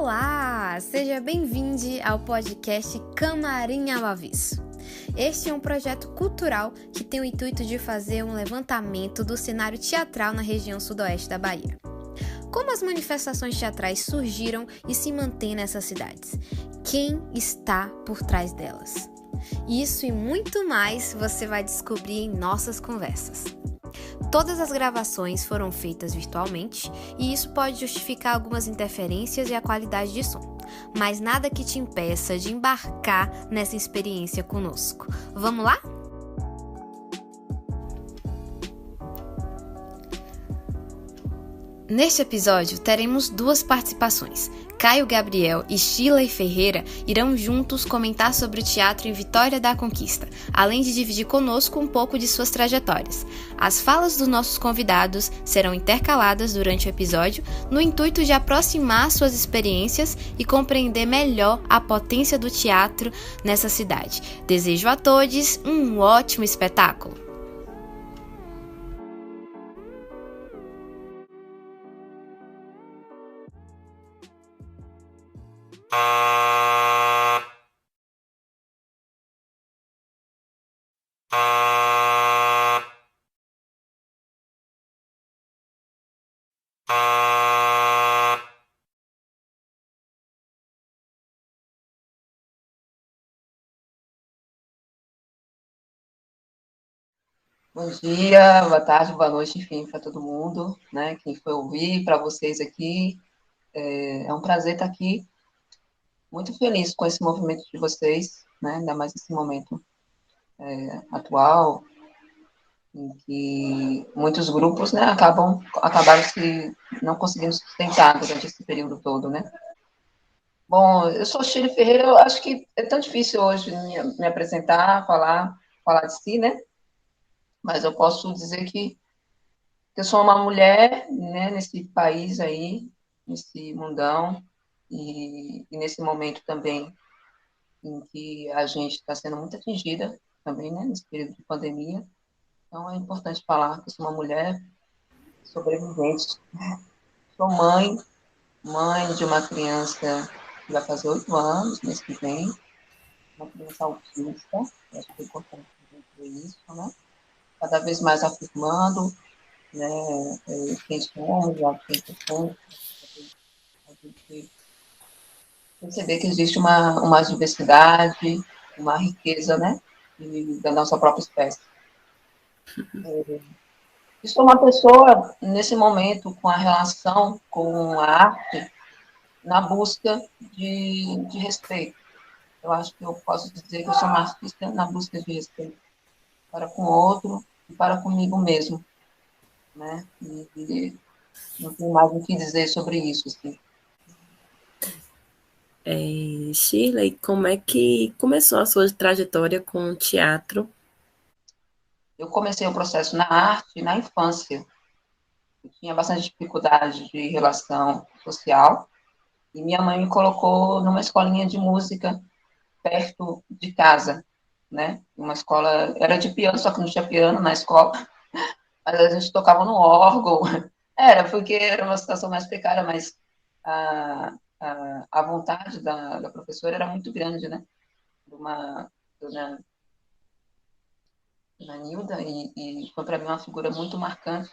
Olá! Seja bem-vindo ao podcast Camarim ao Avesso. Este é um projeto cultural que tem o intuito de fazer um levantamento do cenário teatral na região sudoeste da Bahia. Como as manifestações teatrais surgiram e se mantêm nessas cidades? Quem está por trás delas? Isso e muito mais você vai descobrir em nossas conversas. Todas as gravações foram feitas virtualmente e isso pode justificar algumas interferências e a qualidade de som, mas nada que te impeça de embarcar nessa experiência conosco. Vamos lá? Neste episódio, teremos duas participações. Caio Gabriel e Shirley Ferreira irão juntos comentar sobre o teatro em Vitória da Conquista, além de dividir conosco um pouco de suas trajetórias. As falas dos nossos convidados serão intercaladas durante o episódio, no intuito de aproximar suas experiências e compreender melhor a potência do teatro nessa cidade. Desejo a todos um ótimo espetáculo! Bom dia, boa tarde, boa noite, enfim, para todo mundo, né? Quem foi ouvir, para vocês aqui. É um prazer estar aqui, muito feliz com esse movimento de vocês, né? Ainda mais nesse momento atual, em que muitos grupos, né, acabaram se não conseguindo sustentar durante esse período todo, né? Bom, eu sou Shirley Ferreira, eu acho que é tão difícil hoje me apresentar, falar de si, né? Mas eu posso dizer que eu sou uma mulher, né, nesse país aí, nesse mundão, e nesse momento também em que a gente está sendo muito atingida também, né, nesse período de pandemia. Então, é importante falar que eu sou uma mulher sobrevivente. Sou mãe de uma criança que vai fazer 8 anos, mês que vem, uma criança autista, eu acho que é importante dizer isso, né? Cada vez mais afirmando, né, quem somos, quem somos, a gente perceber que existe uma diversidade, uma riqueza, né, da nossa própria espécie. Estou uma pessoa, nesse momento, com a relação com a arte, na busca de respeito. Eu acho que eu posso dizer que eu sou uma artista na busca de respeito para com o outro e para comigo mesmo, né? E não tenho mais o que dizer sobre isso, assim. Shirley, como é que começou a sua trajetória com o teatro? Eu comecei o processo na arte na infância. Eu tinha bastante dificuldade de relação social e minha mãe me colocou numa escolinha de música perto de casa, né? Uma escola, era de piano, só que não tinha piano na escola, mas a gente tocava no órgão. Era, porque era uma situação mais precária, mas a vontade da professora era muito grande, né? De uma dona Nilda, e foi para mim uma figura muito marcante,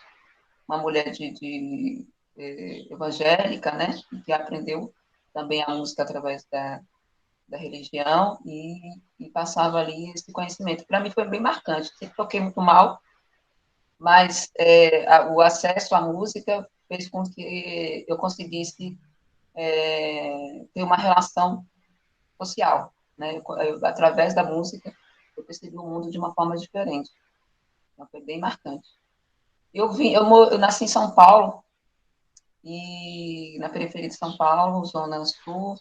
uma mulher evangélica, né? Que aprendeu também a música através da religião e passava ali esse conhecimento. Para mim foi bem marcante. Sempre toquei muito mal, mas o acesso à música fez com que eu conseguisse ter uma relação social, né? Através da música, eu percebi o mundo de uma forma diferente. Então, foi bem marcante. Eu nasci em São Paulo, e na periferia de São Paulo, Zona Sul,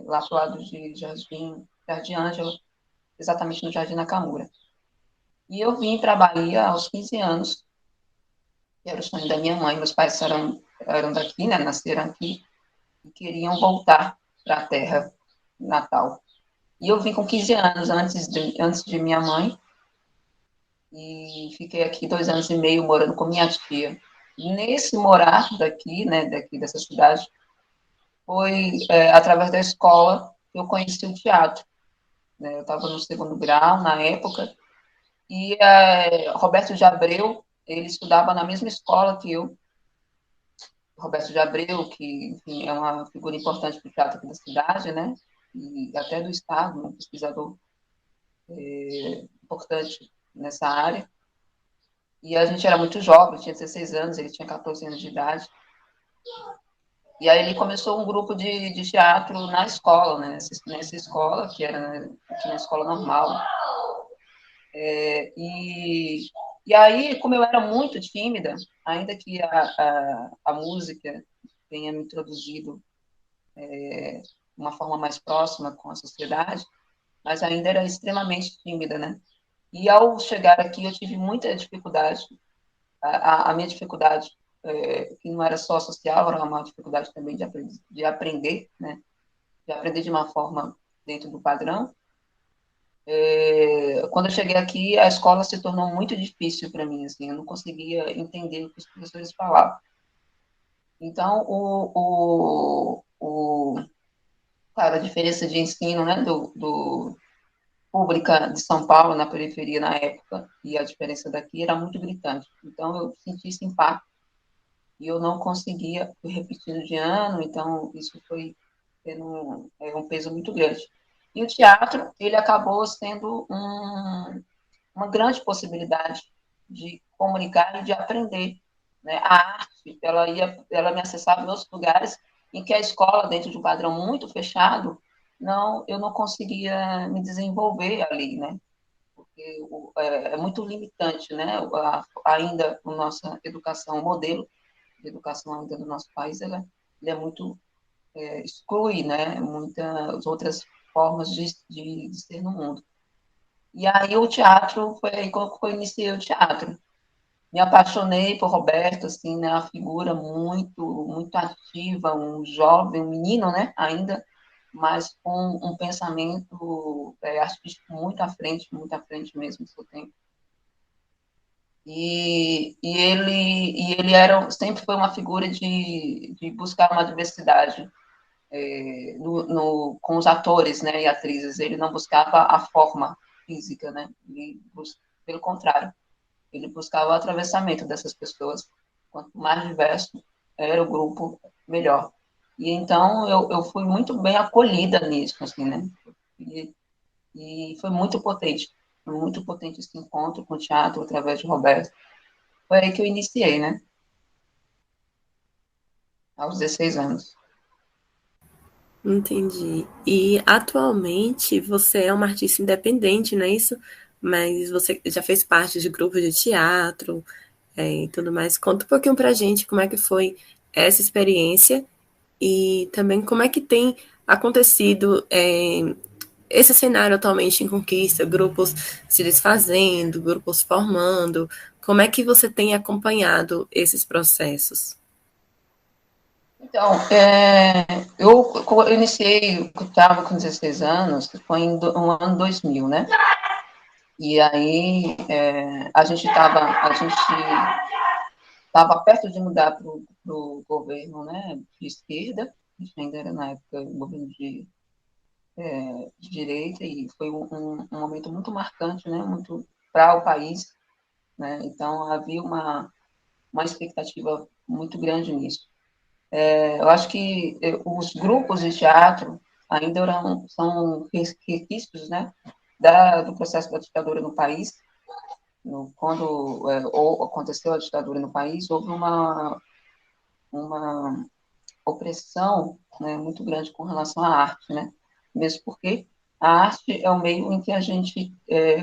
lá para o lado de Jardim Ângela, exatamente no Jardim Nakamura. E eu vim para a Bahia aos 15 anos, que era o sonho da minha mãe. Meus pais eram daqui, né, nasceram aqui, e queriam voltar para a terra natal. E eu vim com 15 anos, antes de minha mãe, e fiquei aqui 2 anos e meio morando com minha tia. Nesse morar daqui, né, dessa cidade, foi através da escola que eu conheci o teatro, né? Eu estava no segundo grau na época, e Roberto de Abreu, ele estudava na mesma escola que eu. Roberto de Abreu, que, enfim, é uma figura importante para o teatro aqui da cidade, né? E até do estado, um pesquisador importante nessa área. E a gente era muito jovem, tinha 16 anos, ele tinha 14 anos de idade. E aí ele começou um grupo de teatro na escola, né? Nessa escola, que era uma escola normal. E aí, como eu era muito tímida, ainda que a música tenha me introduzido de uma forma mais próxima com a sociedade, mas ainda era extremamente tímida, né? E ao chegar aqui, eu tive muita dificuldade. A minha dificuldade, que não era só social, era uma dificuldade também de aprender, né? De aprender de uma forma dentro do padrão. Quando eu cheguei aqui, a escola se tornou muito difícil para mim, assim, eu não conseguia entender o que os professores falavam. Então, claro, a diferença de ensino, né, do pública de São Paulo, na periferia na época, e a diferença daqui era muito gritante. Então, eu senti esse impacto e eu não conseguia, fui repetindo de ano, então isso foi tendo um peso muito grande. E o teatro, ele acabou sendo uma grande possibilidade de comunicar e de aprender, né? A arte, ela me acessava em outros lugares em que a escola, dentro de um padrão muito fechado, eu não conseguia me desenvolver ali, né? Porque é muito limitante, né? Ainda a nossa educação, o modelo de educação ainda do nosso país, ele é muito exclui, né? Muitas outras formas de ser no mundo. E aí o teatro foi aí que eu iniciei o teatro. Me apaixonei por Roberto, assim, né? Uma figura muito ativa, um jovem, um menino, né? Ainda, mas com um pensamento artístico muito à frente mesmo do seu tempo. E ele sempre foi uma figura de buscar uma diversidade com os atores, né, e atrizes. Ele não buscava a forma física, né? Pelo contrário, ele buscava o atravessamento dessas pessoas. Quanto mais diverso era o grupo, melhor. E então eu fui muito bem acolhida nisso, assim, né? E foi muito potente esse encontro com o teatro através de Roberto. Foi aí que eu iniciei, né? Aos 16 anos. Entendi. E atualmente você é uma artista independente, não é isso? Mas você já fez parte de grupos de teatro, e tudo mais. Conta um pouquinho pra gente como é que foi essa experiência e também como é que tem acontecido esse cenário atualmente em Conquista, grupos se desfazendo, grupos formando. Como é que você tem acompanhado esses processos? Então, eu iniciei, eu estava com 16 anos, foi no ano 2000, né? E aí a gente estava perto de mudar para o governo, né, de esquerda, a gente ainda era na época um governo de direita, e foi um momento muito marcante, né, muito para o país, né? Então havia uma expectativa muito grande nisso. Eu acho que os grupos de teatro ainda são resquícios, né, do processo da ditadura no país. Quando aconteceu a ditadura no país, houve uma opressão, né, muito grande com relação à arte, né? Mesmo porque a arte é o meio em que a gente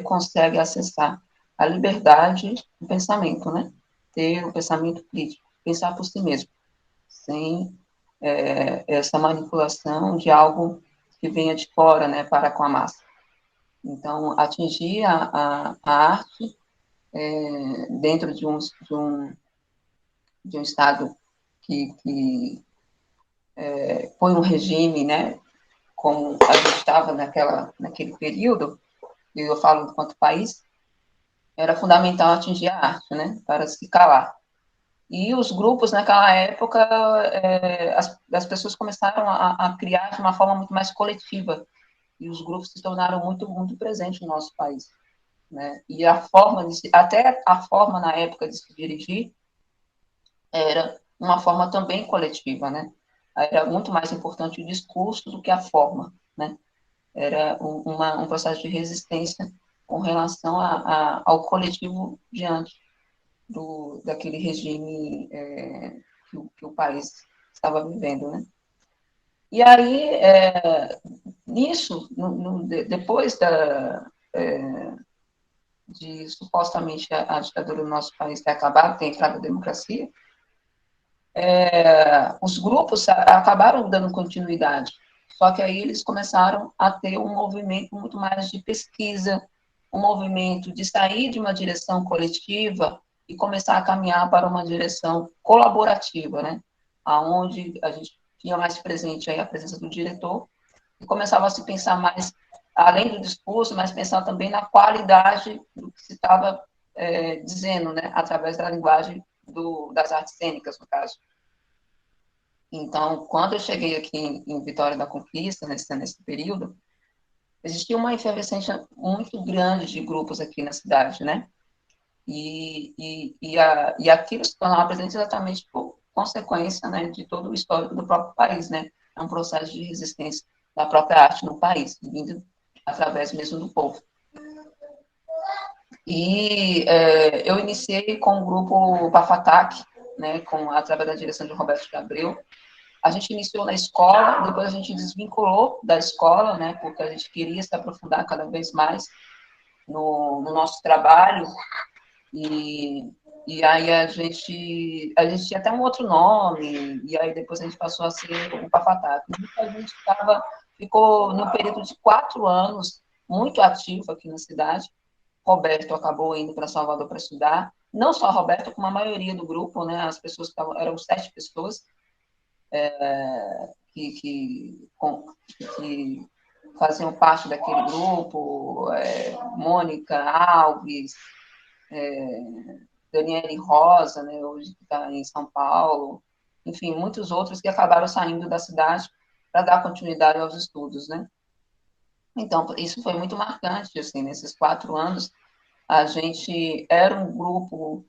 consegue acessar a liberdade do pensamento, né? Ter um pensamento crítico, pensar por si mesmo, sem essa manipulação de algo que venha de fora, né, para com a massa. Então, atingir a arte dentro de um Estado que põe um regime, né, como a gente estava naquele período, e eu falo enquanto país, era fundamental atingir a arte, né, para se calar. E os grupos, naquela época, as pessoas começaram a criar de uma forma muito mais coletiva, e os grupos se tornaram muito, muito presentes no nosso país, né? E até a forma, na época, de se dirigir, era uma forma também coletiva, né? Era muito mais importante o discurso do que a forma, né? Era um processo de resistência com relação ao coletivo diante daquele regime que o país estava vivendo, né? E aí, nisso, depois de supostamente a ditadura do nosso país ter acabado, ter entrado a democracia, os grupos acabaram dando continuidade. Só que aí eles começaram a ter um movimento muito mais de pesquisa, um movimento de sair de uma direção coletiva e começar a caminhar para uma direção colaborativa, né? Aonde a gente tinha mais presente aí a presença do diretor e começava a se pensar mais, além do discurso, mas pensar também na qualidade do que se estava dizendo, né? Através da linguagem das artes cênicas, no caso. Então, quando eu cheguei aqui em Vitória da Conquista, nesse período, existia uma efervescência muito grande de grupos aqui na cidade, né? E aquilo se tornava presente exatamente por consequência, né, de todo o histórico do próprio país, né? É um processo de resistência da própria arte no país, vindo através mesmo do povo. E eu iniciei com o grupo Pafatac, né, através da direção de Roberto de Abreu. A gente iniciou na escola, depois a gente desvinculou da escola, né, porque a gente queria se aprofundar cada vez mais no nosso trabalho, e aí a gente tinha até um outro nome, e aí depois a gente passou a ser o Pafatac. A gente ficou no período de 4 anos muito ativo aqui na cidade. Roberto acabou indo para Salvador para estudar, não só Roberto, como a maioria do grupo, né, as pessoas eram 7 pessoas, que faziam parte daquele grupo, Mônica Alves, Daniele Rosa, né, hoje que está em São Paulo, enfim, muitos outros que acabaram saindo da cidade para dar continuidade aos estudos, né? Então, isso foi muito marcante, assim, nesses 4 anos, a gente era um grupo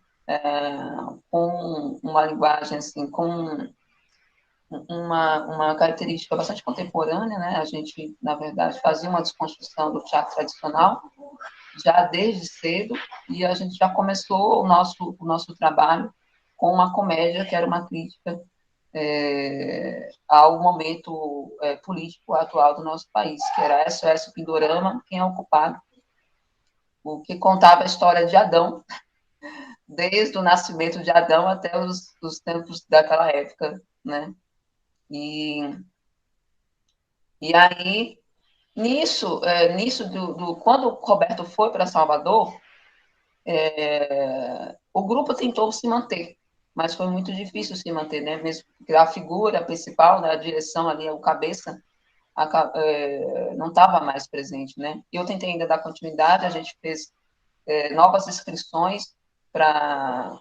com uma linguagem, assim, com uma característica bastante contemporânea, né? A gente, na verdade, fazia uma desconstrução do teatro tradicional já desde cedo, e a gente já começou o nosso trabalho com uma comédia que era uma crítica ao momento político atual do nosso país, que era SOS Pindorama, Quem é o Culpado, o que contava a história de Adão, desde o nascimento de Adão até os tempos daquela época, né? E aí, nisso quando o Roberto foi para Salvador, o grupo tentou se manter, mas foi muito difícil se manter, né? Mesmo porque a figura principal, né, a direção ali, o cabeça, não estava mais presente, né? Eu tentei ainda dar continuidade, a gente fez novas inscrições para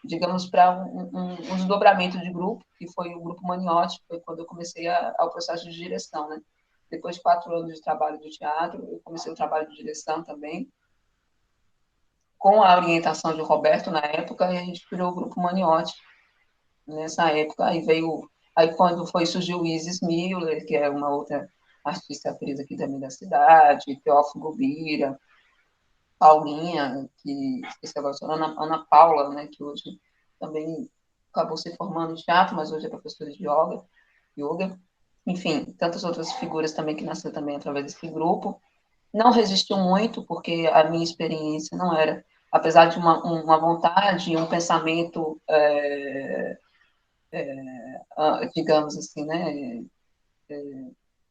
digamos, para um desdobramento de grupo, que foi o Grupo Maniotti, foi quando eu comecei ao processo de direção, né? Depois de 4 anos de trabalho de teatro, eu comecei o trabalho de direção também, com a orientação de Roberto na época, e a gente criou o Grupo Maniotti nessa época. Aí quando surgiu o Isis Miller, que é uma outra artista atriz aqui também da cidade, Teófilo Bira, Paulinha, que esqueci agora, Ana Paula, né, que hoje também acabou se formando em teatro, mas hoje é professora de yoga. Enfim, tantas outras figuras também que nasceram também através desse grupo. Não resistiu muito, porque a minha experiência não era, apesar de uma vontade, um pensamento, digamos assim, né,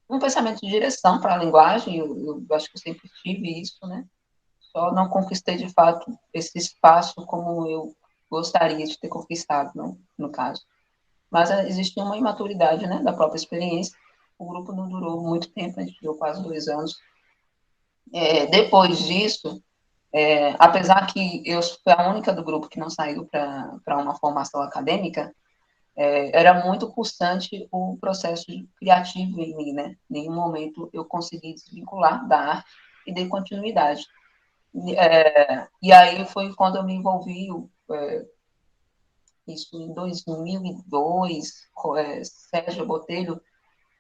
um pensamento de direção para a linguagem, eu acho que eu sempre tive isso, né, só não conquistei, de fato, esse espaço como eu gostaria de ter conquistado, no caso. Mas existia uma imaturidade, né, da própria experiência. O grupo não durou muito tempo, a gente durou quase 2 anos. Depois disso, Apesar que eu fui a única do grupo que não saiu para uma formação acadêmica, era muito constante o processo criativo em mim, né? Em nenhum momento eu consegui desvincular da arte e dei continuidade. E aí foi quando eu me envolvi, isso em 2002, Sérgio Botelho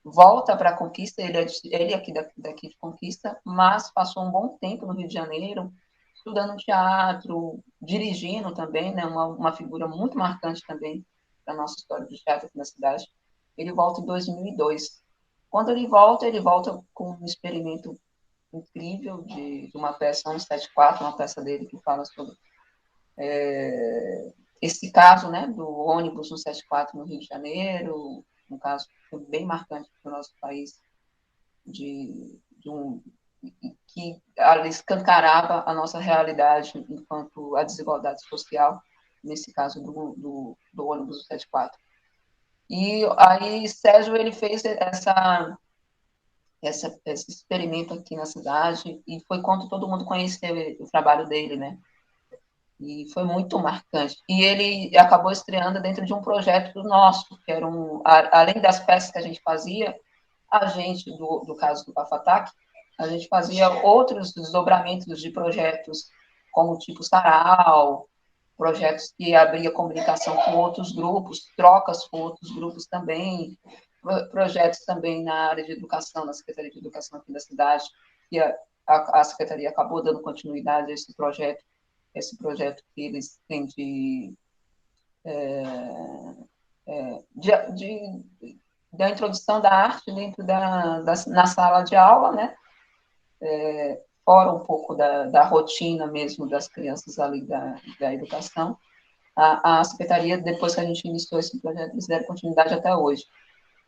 volta para a Conquista, ele é aqui daqui de Conquista, mas passou um bom tempo no Rio de Janeiro, estudando teatro, dirigindo também, né, uma figura muito marcante também da nossa história do teatro aqui na cidade. Ele volta em 2002. Quando ele volta com um experimento incrível de uma peça 174, uma peça dele que fala sobre esse caso, né, do ônibus 174 no Rio de Janeiro, um caso que foi bem marcante para o nosso país, que escancarava a nossa realidade enquanto a desigualdade social, nesse caso do ônibus 174. E aí Sérgio ele fez esse experimento aqui na cidade e foi quando todo mundo conheceu o trabalho dele, né? E foi muito marcante. E ele acabou estreando dentro de um projeto nosso, que era além das peças que a gente fazia, a gente, do caso do Bafatac, a gente fazia outros desdobramentos de projetos, como tipo Sarau, projetos que abria comunicação com outros grupos, trocas com outros grupos também, projetos também na área de educação, na Secretaria de Educação aqui da cidade, que a Secretaria acabou dando continuidade a esse projeto que eles têm da introdução da arte dentro na sala de aula, né? Fora um pouco da rotina mesmo das crianças ali da educação. A Secretaria, depois que a gente iniciou esse projeto, eles deram continuidade até hoje.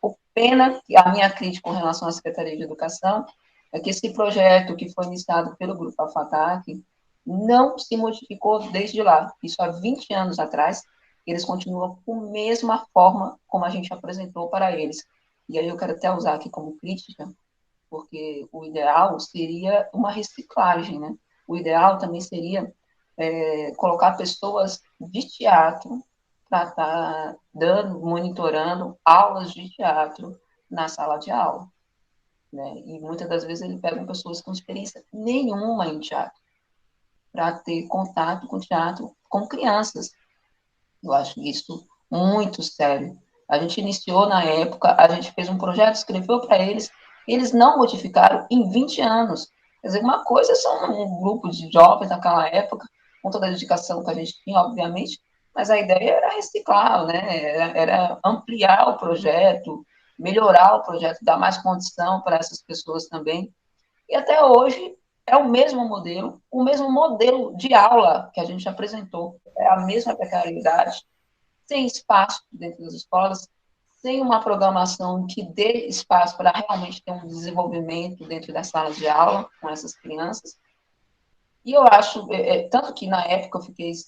O pena, a minha crítica com relação à Secretaria de Educação, é que esse projeto que foi iniciado pelo Grupo Alfatac não se modificou desde lá. Isso há 20 anos atrás, eles continuam com a mesma forma como a gente apresentou para eles. E aí eu quero até usar aqui como crítica, porque o ideal seria uma reciclagem, né? O ideal também seria colocar pessoas de teatro para estar monitorando aulas de teatro na sala de aula, né? E muitas das vezes ele pega pessoas com experiência nenhuma em teatro, para ter contato com teatro com crianças. Eu acho isso muito sério. A gente iniciou na época, a gente fez um projeto, escreveu para eles, e eles não modificaram em 20 anos. Quer dizer, uma coisa são um grupo de jovens naquela época, com toda a dedicação que a gente tinha, obviamente, mas a ideia era reciclar, né? Era ampliar o projeto, melhorar o projeto, dar mais condição para essas pessoas também. E até hoje é o mesmo modelo de aula que a gente apresentou. É a mesma precariedade, sem espaço dentro das escolas, sem uma programação que dê espaço para realmente ter um desenvolvimento dentro das salas de aula com essas crianças. E eu acho, tanto que na época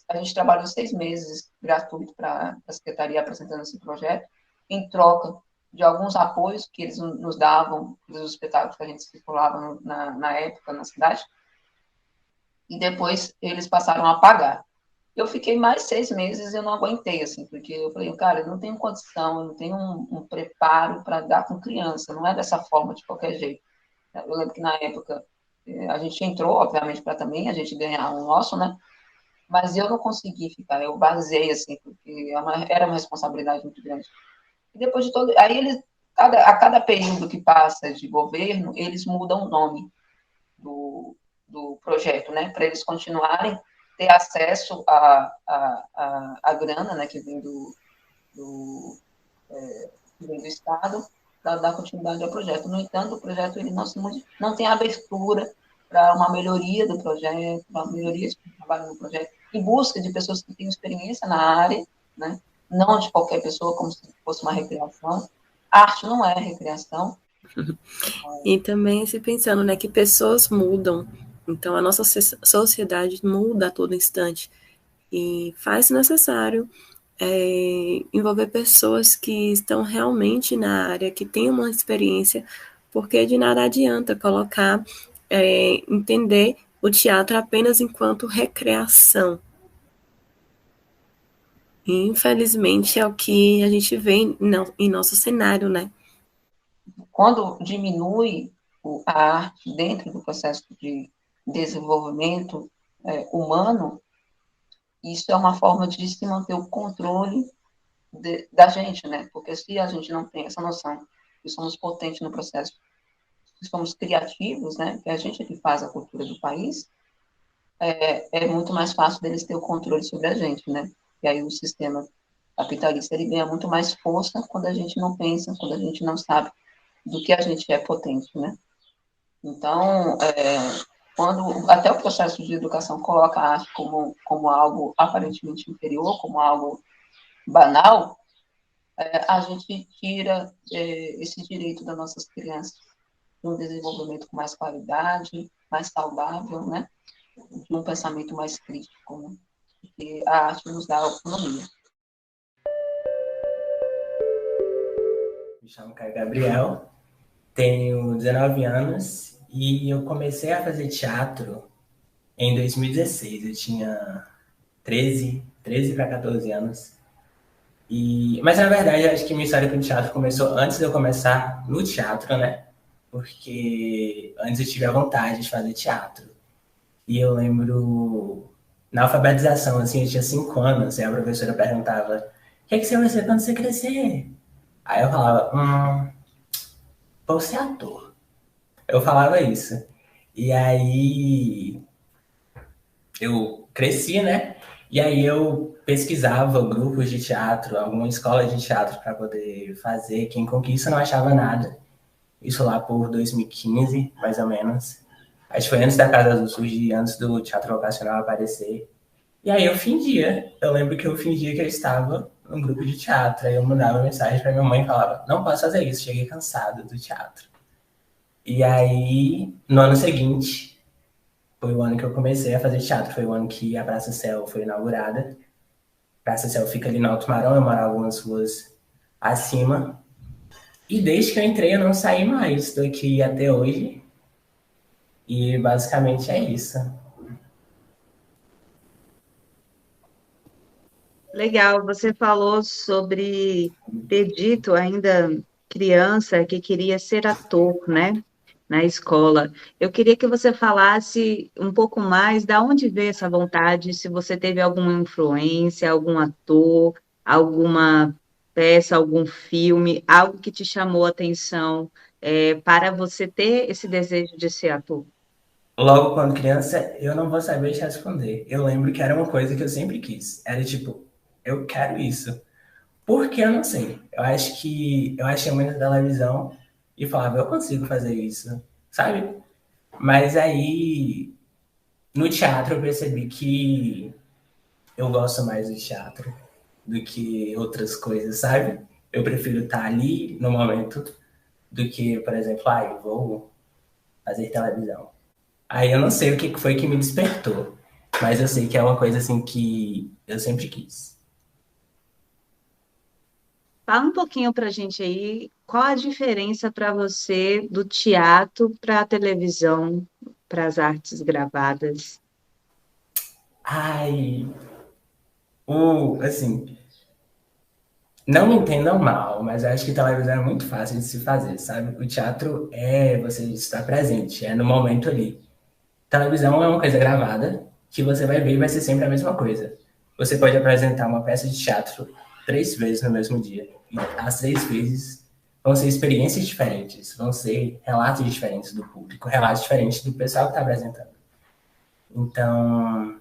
a gente trabalhou 6 meses gratuito para a Secretaria apresentando esse projeto, em troca de alguns apoios que eles nos davam dos espetáculos que a gente circulava na época na cidade, e depois eles passaram a pagar. Eu fiquei mais 6 meses e eu não aguentei, assim, porque eu falei, cara, eu não tenho condição, eu não tenho um preparo para dar com criança, não é dessa forma, de qualquer jeito. Eu lembro que na época a gente entrou, obviamente, para também a gente ganhar o nosso, né? Mas eu não consegui ficar, eu vazei, assim, porque era uma responsabilidade muito grande. E depois de todo. Aí eles, a cada período que passa de governo, eles mudam o nome do projeto, né? Para eles continuarem ter acesso à grana, né? Que vem que vem do Estado, para dar continuidade ao projeto. No entanto, o projeto ele não tem abertura para uma melhoria do projeto, para uma melhoria de trabalho no projeto, em busca de pessoas que têm experiência na área, né? Não de qualquer pessoa, como se fosse uma recreação. Arte não é recreação. E também se pensando, né, que pessoas mudam, então a nossa sociedade muda a todo instante e faz necessário envolver pessoas que estão realmente na área, que têm uma experiência, porque de nada adianta colocar, entender o teatro apenas enquanto recreação. E, infelizmente, é o que a gente vê em nosso cenário, né? Quando diminui a arte dentro do processo de desenvolvimento humano, isso é uma forma de se manter o controle da gente, né? Porque se a gente não tem essa noção que somos potentes no processo, que somos criativos, né? Que a gente que faz a cultura do país, é muito mais fácil deles ter o controle sobre a gente, né? E aí o sistema capitalista ele ganha muito mais força quando a gente não pensa, quando a gente não sabe do que a gente é potente, né? Então, quando até o processo de educação coloca a arte como algo aparentemente inferior, como algo banal, a gente tira esse direito das nossas crianças de um desenvolvimento com mais qualidade, mais saudável, né? De um pensamento mais crítico, né? Porque a arte nos dá autonomia. Me chamo Caio Gabriel, tenho 19 anos e eu comecei a fazer teatro em 2016. Eu tinha 13 para 14 anos. Mas, na verdade, eu acho que minha história com o teatro começou antes de eu começar no teatro, né? Porque antes eu tive a vontade de fazer teatro. E eu lembro, na alfabetização, assim, eu tinha 5 anos, e a professora perguntava: o que é que você vai ser quando você crescer? Aí eu falava: vou ser ator. Eu falava isso. E aí eu cresci, né? E aí eu pesquisava grupos de teatro, alguma escola de teatro para poder fazer. Quem Conquista não achava nada. Isso lá por 2015, mais ou menos. Acho que foi antes da Casa do surgir, antes do teatro vocacional aparecer. E aí eu fingia. Eu lembro que eu fingia que eu estava num grupo de teatro. Aí eu mandava mensagem para minha mãe e falava: não posso fazer isso, cheguei cansado do teatro. E aí, no ano seguinte, foi o ano que eu comecei a fazer teatro. Foi o ano que a Praça Céu foi inaugurada. A Praça Céu fica ali no Alto Marão, eu morava algumas ruas acima. E desde que eu entrei, eu não saí mais. Estou aqui até hoje. E basicamente é isso. Legal, você falou sobre ter dito ainda criança que queria ser ator, né? Na escola. Eu queria que você falasse um pouco mais da onde veio essa vontade, se você teve alguma influência, algum ator, alguma peça, algum filme, algo que te chamou a atenção, para você ter esse desejo de ser ator. Logo quando criança, eu não vou saber te responder. Eu lembro que era uma coisa que eu sempre quis. Era tipo, eu quero isso. Por que eu não sei? Eu acho que eu achei muito na televisão e falava, eu consigo fazer isso, sabe? Mas aí, no teatro, eu percebi que eu gosto mais do teatro do que outras coisas, sabe? Eu prefiro estar ali no momento do que, por exemplo, eu vou fazer televisão. Aí eu não sei o que foi que me despertou, mas eu sei que é uma coisa assim que eu sempre quis. Fala um pouquinho para a gente aí, qual a diferença para você do teatro para a televisão, para as artes gravadas? Ai, assim, não me entendam mal, mas eu acho que televisão é muito fácil de se fazer, sabe? O teatro é você estar presente, é no momento ali. Televisão é uma coisa gravada, que você vai ver e vai ser sempre a mesma coisa. Você pode apresentar uma peça de teatro 3 vezes no mesmo dia. E as 3 vezes vão ser experiências diferentes, vão ser relatos diferentes do público, relatos diferentes do pessoal que está apresentando. Então,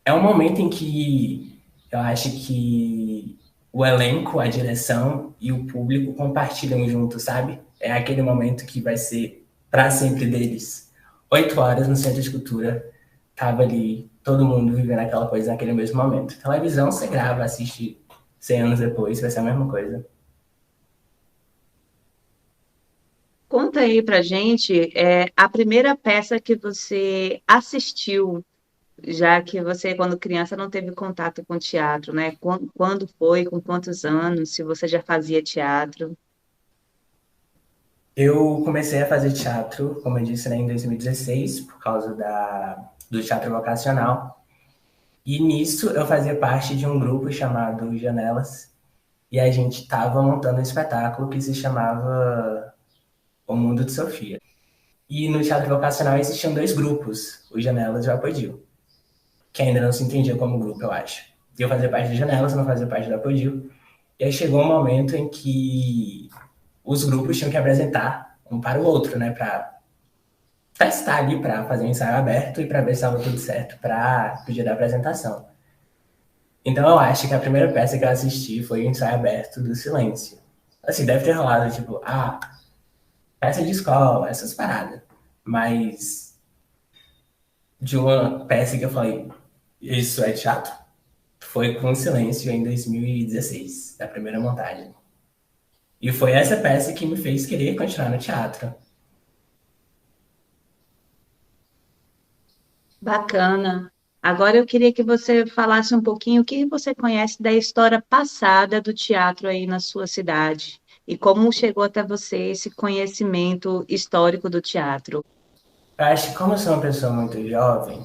é um momento em que eu acho que o elenco, a direção e o público compartilham junto, sabe? É aquele momento que vai ser para sempre deles. 8 horas no Centro de Cultura, tava ali todo mundo vivendo aquela coisa naquele mesmo momento. Televisão, você grava, assiste 100 anos depois, vai ser a mesma coisa. Conta aí pra gente, a primeira peça que você assistiu, já que você, quando criança, não teve contato com teatro, né? Quando foi, com quantos anos, se você já fazia teatro? Eu comecei a fazer teatro, como eu disse, né, em 2016, por causa do teatro vocacional. E nisso eu fazia parte de um grupo chamado Janelas. E a gente estava montando um espetáculo que se chamava O Mundo de Sofia. E no teatro vocacional existiam dois grupos, o Janelas e o Apodil, que ainda não se entendia como grupo, eu acho. Eu fazia parte do Janelas, não fazia parte do Apodil. E aí chegou um momento em que os grupos tinham que apresentar um para o outro, né, para testar ali, para fazer um ensaio aberto e para ver se estava tudo certo para o dia da apresentação. Então eu acho que a primeira peça que eu assisti foi o ensaio aberto do Silêncio. Assim, deve ter rolado, tipo, peça de escola, essas paradas. Mas de uma peça que eu falei, isso é teatro, foi com o Silêncio em 2016, da primeira montagem. E foi essa peça que me fez querer continuar no teatro. Bacana. Agora eu queria que você falasse um pouquinho o que você conhece da história passada do teatro aí na sua cidade e como chegou até você esse conhecimento histórico do teatro. Eu acho que como eu sou uma pessoa muito jovem,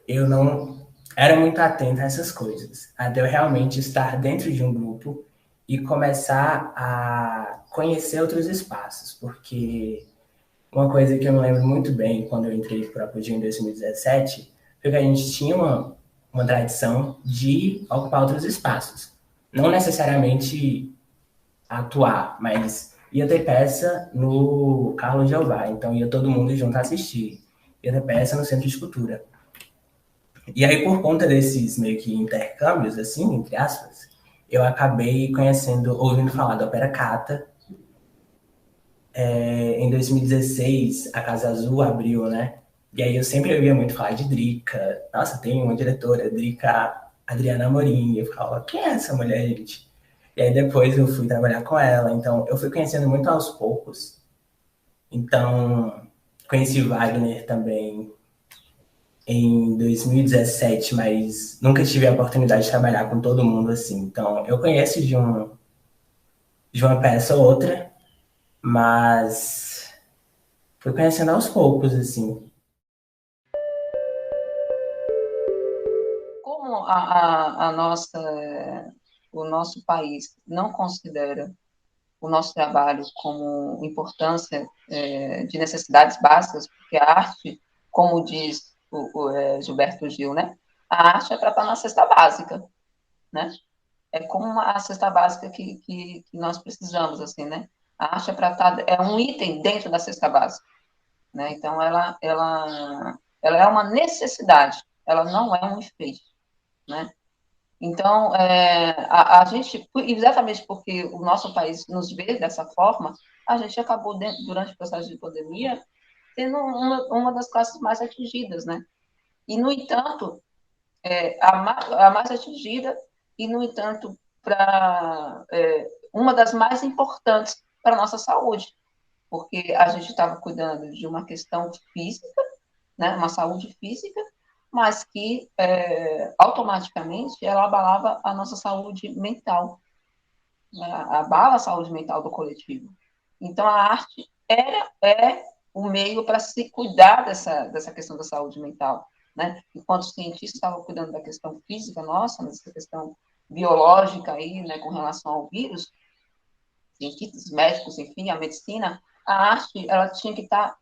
eu não era muito atenta a essas coisas. Até eu realmente estar dentro de um grupo e começar a conhecer outros espaços. Porque uma coisa que eu me lembro muito bem quando eu entrei para a Apogeu em 2017 foi que a gente tinha uma tradição de ocupar outros espaços. Não necessariamente atuar, mas ia ter peça no Carlos Jeová, então ia todo mundo junto assistir. Ia ter peça no Centro de Cultura. E aí, por conta desses meio que intercâmbios, assim, entre aspas, eu acabei conhecendo, ouvindo falar da Ópera Cata. Em 2016, a Casa Azul abriu, né? E aí eu sempre ouvia muito falar de Drica. Nossa, tem uma diretora, Drica Adriana Amorim. E eu ficava, quem é essa mulher, gente? E aí depois eu fui trabalhar com ela. Então, eu fui conhecendo muito aos poucos. Então, conheci Wagner também em 2017, mas nunca tive a oportunidade de trabalhar com todo mundo assim. Então, eu conheço de uma peça ou outra, mas fui conhecendo aos poucos, assim. Como o nosso país não considera o nosso trabalho como importância de necessidades básicas, porque a arte, como diz Gilberto Gil, né? A arte é para estar na cesta básica, né? É como a cesta básica que nós precisamos, assim, né? A arte é para estar, é um item dentro da cesta básica, né? Então, ela é uma necessidade, ela não é um efeito, né? Então, a gente, exatamente porque o nosso país nos vê dessa forma, a gente acabou, durante o processo de pandemia, sendo uma das classes mais atingidas, né? E, no entanto, a mais atingida, e, no entanto, uma das mais importantes para a nossa saúde, porque a gente estava cuidando de uma questão física, né, uma saúde física, mas que automaticamente ela abalava a nossa saúde mental, né, abala a saúde mental do coletivo. Então, a arte é o meio para se cuidar dessa questão da saúde mental. Né? Enquanto os cientistas estavam cuidando da questão física nossa, dessa questão biológica aí, né, com relação ao vírus, cientistas, médicos, enfim, a medicina, a arte ela tinha que estar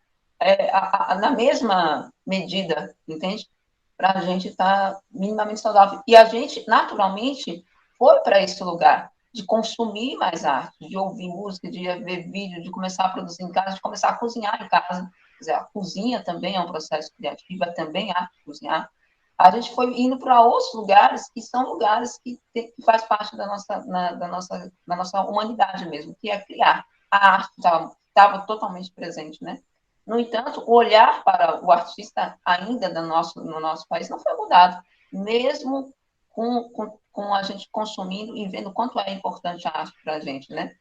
na mesma medida, entende? Para a gente estar minimamente saudável. E a gente, naturalmente, foi para esse lugar de consumir mais arte, de ouvir música, de ver vídeo, de começar a produzir em casa, de começar a cozinhar em casa. Quer dizer, a cozinha também é um processo criativo, é também arte de cozinhar. A gente foi indo para outros lugares que são lugares que faz parte da nossa humanidade mesmo, que é criar. A arte estava totalmente presente, né? No entanto, o olhar para o artista ainda no nosso país não foi mudado, mesmo com a gente consumindo e vendo quanto é importante a arte para a gente, né?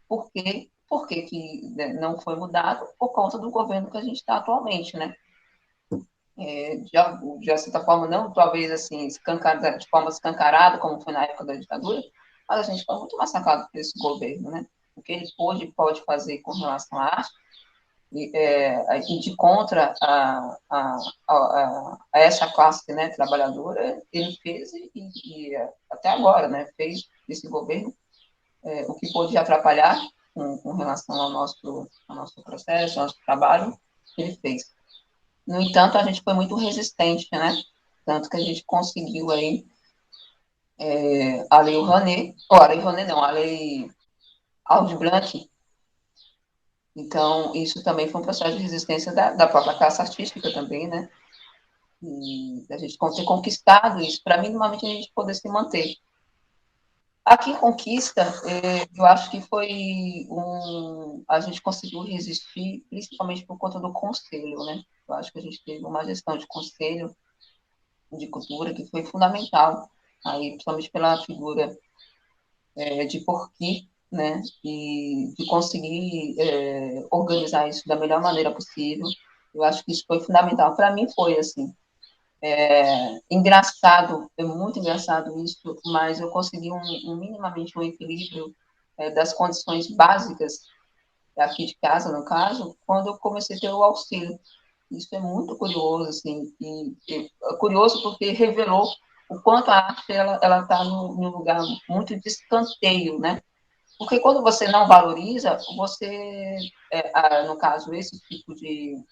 Por que não foi mudado? Por conta do governo que a gente está atualmente, né? De certa forma, não talvez assim, de forma escancarada, como foi na época da ditadura, mas a gente foi muito massacrado por esse governo, né? o que ele pode fazer com relação à arte, e de contra a essa classe, né, trabalhadora, ele fez e até agora, né, fez esse governo o que pôde atrapalhar com relação ao nosso processo, ao nosso trabalho, ele fez. No entanto, a gente foi muito resistente, né, tanto que a gente conseguiu aí a Lei Rouanet, a Lei Aldir Blanc. Então, isso também foi um processo de resistência da própria classe artística também, né? E a gente ter conquistado isso, para minimamente a gente poder se manter. Aqui em Conquista, eu acho que a gente conseguiu resistir, principalmente por conta do conselho, né? Eu acho que a gente teve uma gestão de conselho de cultura que foi fundamental, aí, principalmente pela figura de Porqui, né, e de conseguir organizar isso da melhor maneira possível. Eu acho que isso foi fundamental. Para mim foi, assim, engraçado, é muito engraçado isso, mas eu consegui minimamente um equilíbrio das condições básicas aqui de casa, no caso, quando eu comecei a ter o auxílio. Isso é muito curioso, assim, e é curioso porque revelou o quanto a arte ela está num lugar muito de escanteio, né? Porque quando você não valoriza, você, no caso, esse tipo de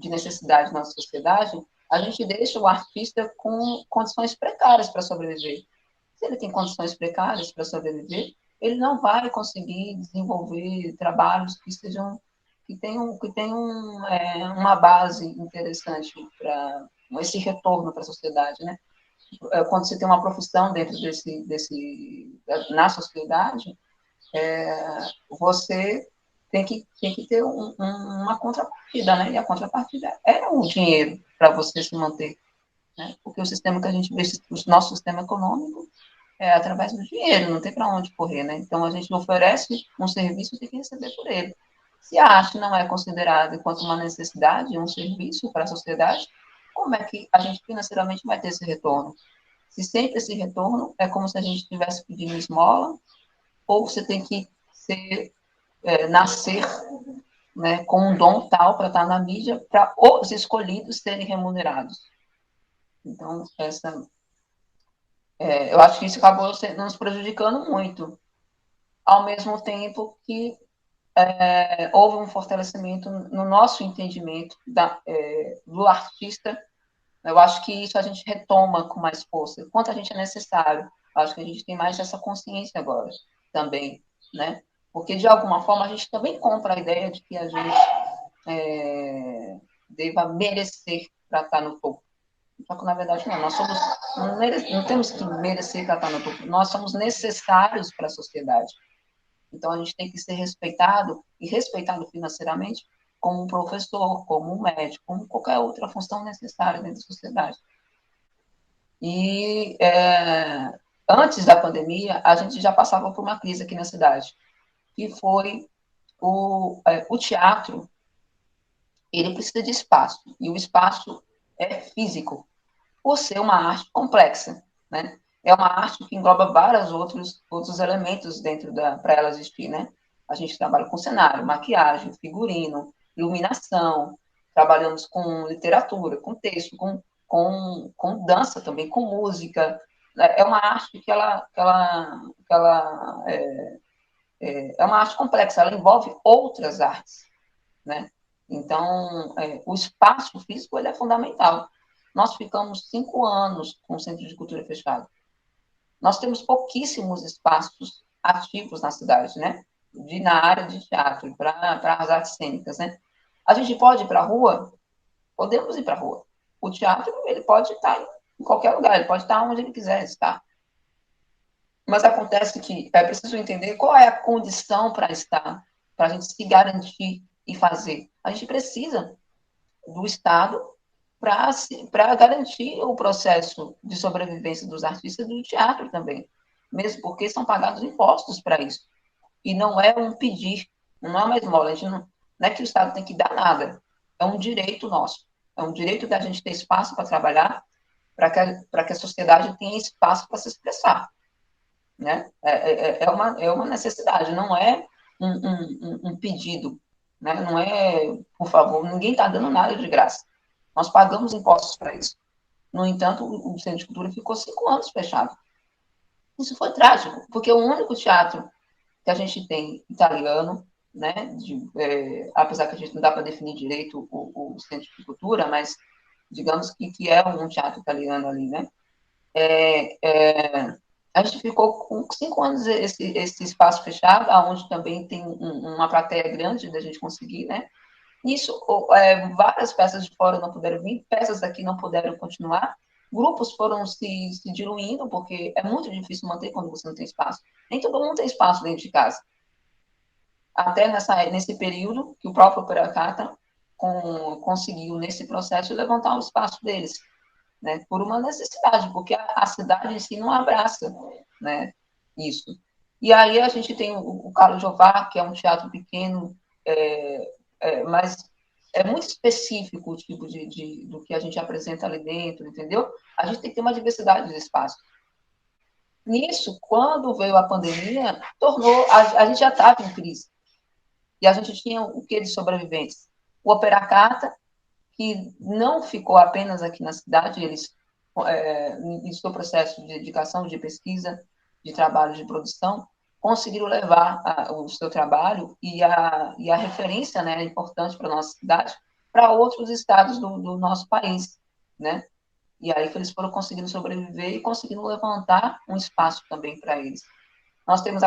necessidade na sociedade, a gente deixa o artista com condições precárias para sobreviver. Se ele tem condições precárias para sobreviver, ele não vai conseguir desenvolver trabalhos que tenham uma base interessante para esse retorno para a sociedade, né? Quando você tem uma profissão dentro na sociedade, você tem que ter uma contrapartida, né? E a contrapartida é o dinheiro para você se manter, né? Porque o sistema que a gente vê, o nosso sistema econômico, é através do dinheiro, não tem para onde correr, né? Então, a gente oferece um serviço e tem que receber por ele. Se a arte não é considerada enquanto uma necessidade, um serviço para a sociedade, como é que a gente financeiramente vai ter esse retorno? Se sempre esse retorno é como se a gente estivesse pedindo esmola, ou você tem que nascer, né, com um dom tal para estar na mídia, para os escolhidos serem remunerados. Então, eu acho que isso acabou nos prejudicando muito, ao mesmo tempo que houve um fortalecimento no nosso entendimento do artista. Eu acho que isso a gente retoma com mais força, quanto a gente é necessário. Eu acho que a gente tem mais essa consciência agora também, né? Porque, de alguma forma, a gente também compra a ideia de que a gente deva merecer para estar no topo. Só que, na verdade, não. Não temos que merecer para estar no topo. Nós somos necessários para a sociedade. Então, a gente tem que ser respeitado, e respeitado financeiramente, como um professor, como um médico, como qualquer outra função necessária dentro da sociedade. E antes da pandemia, a gente já passava por uma crise aqui na cidade, que foi o teatro. Ele precisa de espaço, e o espaço é físico, por ser uma arte complexa, né? É uma arte que engloba vários outros elementos dentro para ela existir, né? A gente trabalha com cenário, maquiagem, figurino, iluminação, trabalhamos com literatura, com texto, com dança também, com música. É uma arte que ela é uma arte complexa, ela envolve outras artes, né? Então, o espaço físico ele é fundamental. Nós ficamos 5 anos com o Centro de Cultura fechado. Nós temos pouquíssimos espaços ativos na cidade, né? Na área de teatro, para as artes cênicas, né? A gente pode ir para a rua? Podemos ir para a rua. O teatro, ele pode estar em qualquer lugar, ele pode estar onde ele quiser estar. Mas acontece que é preciso entender qual é a condição para estar, para a gente se garantir e fazer. A gente precisa do Estado para garantir o processo de sobrevivência dos artistas do teatro também, mesmo porque são pagados impostos para isso. E não é um pedir, não é uma esmola, a gente não é que o Estado tem que dar nada, é um direito nosso, é um direito da gente ter espaço para trabalhar, para que a sociedade tenha espaço para se expressar, né? É uma necessidade, não é um pedido, né? Não é, por favor, ninguém está dando nada de graça. Nós pagamos impostos para isso. No entanto, o Centro de Cultura ficou 5 anos fechado. Isso foi trágico, porque o único teatro que a gente tem italiano, né, apesar que a gente não dá para definir direito o Centro de Cultura, mas digamos que é um teatro italiano ali, né? A gente ficou com 5 anos esse espaço fechado, onde também tem uma plateia grande da gente conseguir, né? Nisso, várias peças de fora não puderam vir, peças daqui não puderam continuar, grupos foram se diluindo, porque é muito difícil manter quando você não tem espaço. Nem todo mundo tem espaço dentro de casa. Até nesse período que o próprio Operacata conseguiu, nesse processo, levantar o espaço deles, né, por uma necessidade, porque a cidade em si não abraça, né, isso. E aí a gente tem o Carlos Jová, que é um teatro pequeno, mas é muito específico o tipo do que a gente apresenta ali dentro, entendeu? A gente tem que ter uma diversidade de espaços. Nisso, quando veio a pandemia, a gente já estava em crise. E a gente tinha o que de sobreviventes? O Operacata, que não ficou apenas aqui na cidade, eles, em seu processo de dedicação, de pesquisa, de trabalho de produção, conseguiram levar o seu trabalho e a referência, né, importante para a nossa cidade, para outros estados do nosso país, né? E aí que eles foram conseguindo sobreviver e conseguindo levantar um espaço também para eles. Nós temos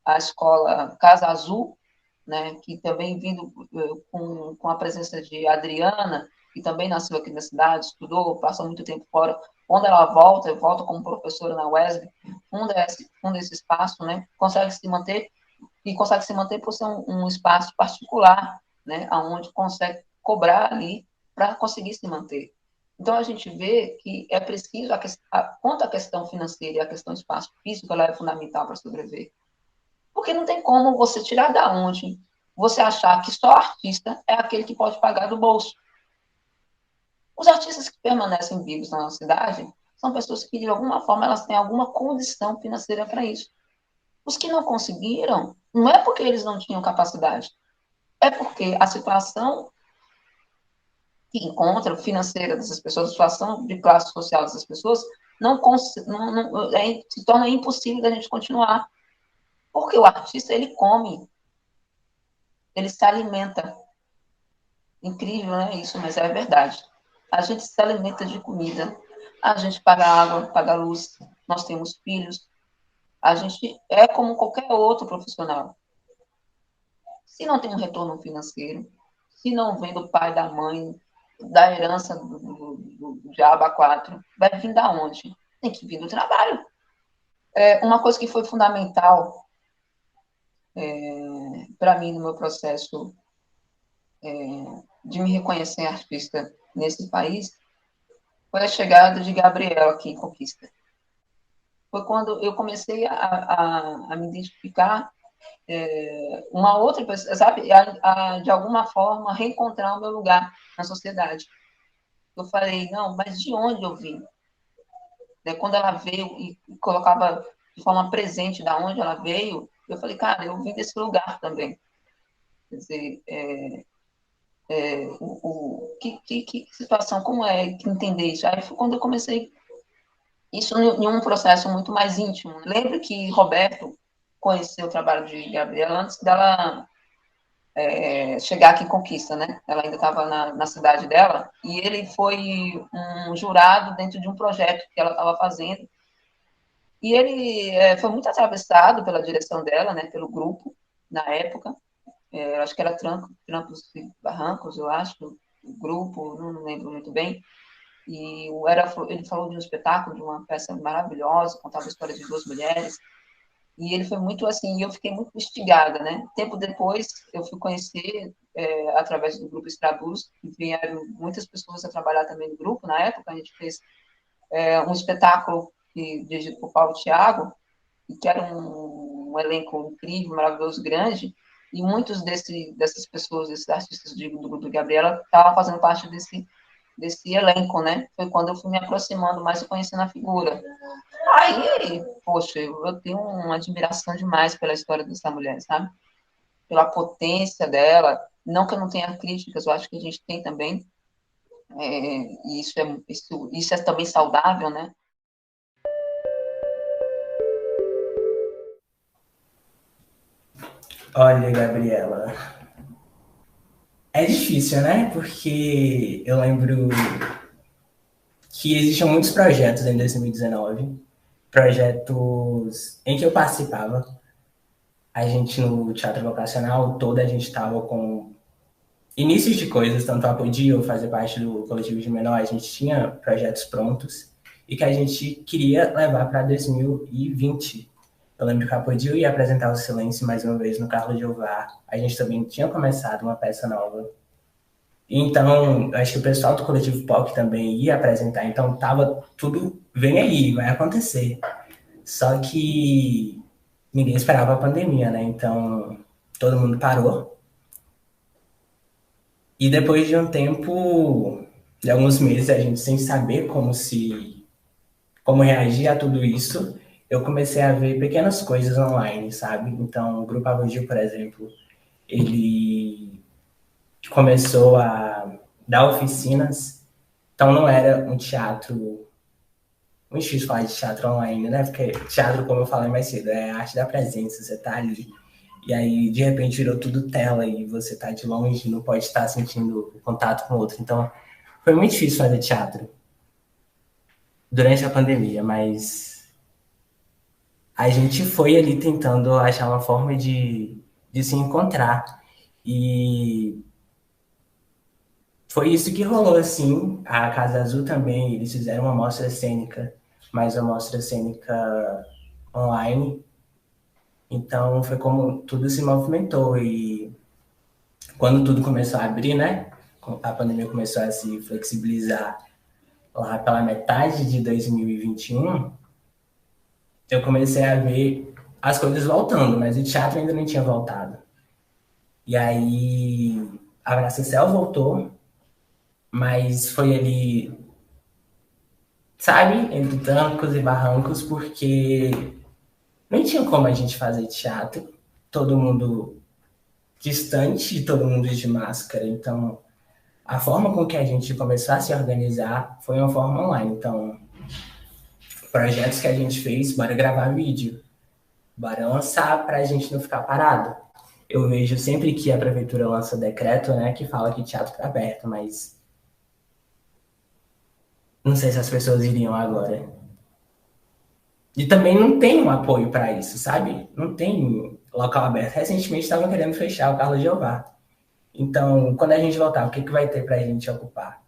a escola Casa Azul, né, que também vindo com a presença de Adriana, que também nasceu aqui na cidade, estudou, passou muito tempo fora. Quando ela volta como professora na UESB, funda esse espaço, né, consegue se manter por ser um espaço particular, né, onde consegue cobrar ali para conseguir se manter. Então, a gente vê que é preciso, quanto à questão financeira e a questão do espaço físico, ela é fundamental para sobreviver. Porque não tem como você tirar da onde você achar que só artista é aquele que pode pagar do bolso. Os artistas que permanecem vivos na nossa cidade são pessoas que, de alguma forma, elas têm alguma condição financeira para isso. Os que não conseguiram, não é porque eles não tinham capacidade, é porque a situação que encontram financeira dessas pessoas, a situação de classe social dessas pessoas, se torna impossível da gente continuar. Porque o artista, ele come, ele se alimenta. Incrível, né? Isso, mas é verdade. A gente se alimenta de comida, a gente paga água, paga luz, nós temos filhos, a gente é como qualquer outro profissional. Se não tem um retorno financeiro, se não vem do pai, da mãe, da herança do diabo a 4, vai vir da onde? Tem que vir do trabalho. Uma coisa que foi fundamental para mim no meu processo de me reconhecer artista nesse país foi a chegada de Gabriel aqui em Conquista. Foi quando eu comecei a me identificar uma outra pessoa, sabe? De alguma forma, reencontrar o meu lugar na sociedade. Eu falei, não, mas de onde eu vim? Quando ela veio e colocava de forma presente da onde ela veio, eu falei, cara, eu vim desse lugar também. Quer dizer, que situação, como é que entender isso? Aí foi quando eu comecei isso em um processo muito mais íntimo. Lembro que Roberto conheceu o trabalho de Gabriela antes dela chegar aqui em Conquista, né? Ela ainda estava na cidade dela, e ele foi um jurado dentro de um projeto que ela estava fazendo. E ele foi muito atravessado pela direção dela, né? Pelo grupo, na época. Acho que era Trampos e Barrancos, eu acho, o grupo, não lembro muito bem. E ele falou de um espetáculo, de uma peça maravilhosa, contava a história de 2 mulheres. E ele foi muito assim, e eu fiquei muito instigada, né? Tempo depois, eu fui conhecer, através do grupo Estrabuz, que vieram muitas pessoas a trabalhar também no grupo. Na época, a gente fez um espetáculo dirigido por Paulo Thiago, que era um elenco incrível, maravilhoso, grande, e muitos dessas pessoas, desses artistas do grupo de Gabriela, estavam fazendo parte desse elenco, né? Foi quando eu fui me aproximando mais e conhecendo a figura. Aí, poxa, eu tenho uma admiração demais pela história dessa mulher, sabe? Pela potência dela. Não que eu não tenha críticas, eu acho que a gente tem também. E isso é também saudável, né? Olha, Gabriela, é difícil, né? Porque eu lembro que existiam muitos projetos em 2019, projetos em que eu participava. A gente, no Teatro Vocacional, a gente estava com inícios de coisas, tanto a Podia fazer parte do coletivo de menor, a gente tinha projetos prontos e que a gente queria levar para 2020. Eu lembro que a Podia ia apresentar o Silêncio mais uma vez no Carlos Jeová. A gente também tinha começado uma peça nova. Então, acho que o pessoal do coletivo POC também ia apresentar. Então, tava tudo, vem aí, vai acontecer. Só que ninguém esperava a pandemia, né? Então, todo mundo parou. E depois de um tempo, de alguns meses, a gente sem saber como reagir a tudo isso, eu comecei a ver pequenas coisas online, sabe? Então, o Grupo Avogil, por exemplo, ele começou a dar oficinas. Então, não era um teatro... Muito difícil falar de teatro online, né? Porque teatro, como eu falei mais cedo, é a arte da presença, você tá ali. E aí, de repente, virou tudo tela e você tá de longe, não pode estar sentindo o contato com o outro. Então, foi muito difícil fazer teatro durante a pandemia, mas a gente foi ali tentando achar uma forma de se encontrar. E foi isso que rolou, assim. A Casa Azul também, eles fizeram uma mostra cênica, mas uma mostra cênica online. Então, foi como tudo se movimentou. E quando tudo começou a abrir, né? A pandemia começou a se flexibilizar lá pela metade de 2021, eu comecei a ver as coisas voltando, mas o teatro ainda não tinha voltado. E aí, a Bracicel voltou, mas foi ali, sabe, entre trancos e barrancos, porque não tinha como a gente fazer teatro, todo mundo distante, todo mundo de máscara. Então, a forma com que a gente começou a se organizar foi uma forma online. Então, projetos que a gente fez, bora gravar vídeo, bora lançar para a gente não ficar parado. Eu vejo sempre que a prefeitura lança decreto, né, que fala que teatro está aberto, mas não sei se as pessoas iriam agora. E também não tem um apoio para isso, sabe? Não tem local aberto. Recentemente estavam querendo fechar o Carlos Jeová. Então, quando a gente voltar, o que vai ter para a gente ocupar?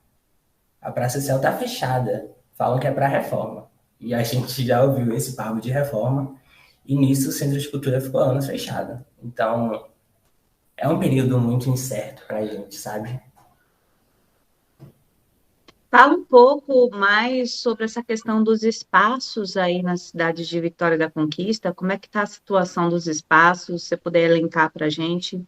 A Praça Céu está fechada. Falam que é para reforma. E a gente já ouviu esse papo de reforma. E nisso o Centro de Cultura ficou anos fechado. Então, é um período muito incerto para a gente, sabe? Fala um pouco mais sobre essa questão dos espaços aí na cidade de Vitória da Conquista. Como é que está a situação dos espaços? Se você puder elencar para a gente.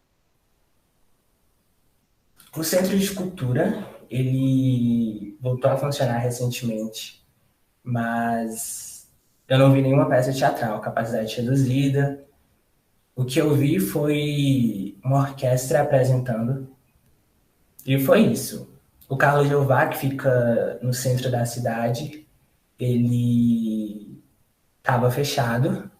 O Centro de Cultura, ele voltou a funcionar recentemente, mas eu não vi nenhuma peça teatral, capacidade reduzida. O que eu vi foi uma orquestra apresentando, e foi isso. O Carlos Jeová, que fica no centro da cidade, ele estava fechado,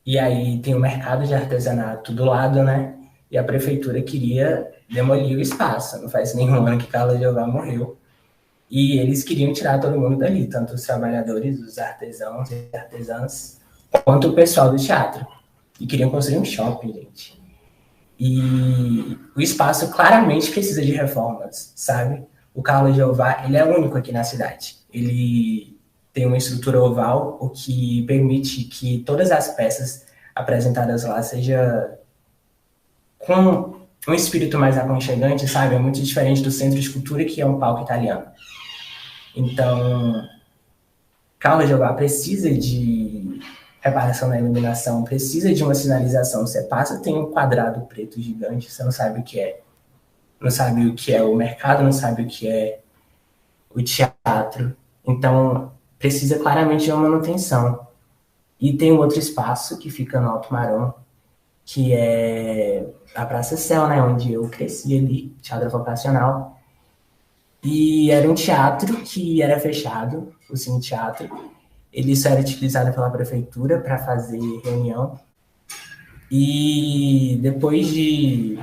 e aí tem o mercado de artesanato do lado, né? E a prefeitura queria demolir o espaço. Não faz nenhum ano que Carlos Jeová morreu. E eles queriam tirar todo mundo dali, tanto os trabalhadores, os artesãos e artesãs, quanto o pessoal do teatro. E queriam construir um shopping, gente. E o espaço claramente precisa de reformas, sabe? O Carlos Jeová, ele é único aqui na cidade. Ele tem uma estrutura oval, o que permite que todas as peças apresentadas lá seja com um espírito mais aconchegante, sabe? É muito diferente do Centro de Cultura, que é um palco italiano. Então, Carlos Jeová precisa de reparação na iluminação, precisa de uma sinalização. Você passa, tem um quadrado preto gigante, você não sabe o que é. Não sabe o que é o mercado, não sabe o que é o teatro. Então, precisa claramente de uma manutenção. E tem um outro espaço que fica no Alto Marão, que é a Praça Céu, né, onde eu cresci ali, teatro vocacional. E era um teatro que era fechado, o Cine Teatro. Ele só era utilizado pela prefeitura para fazer reunião. E depois de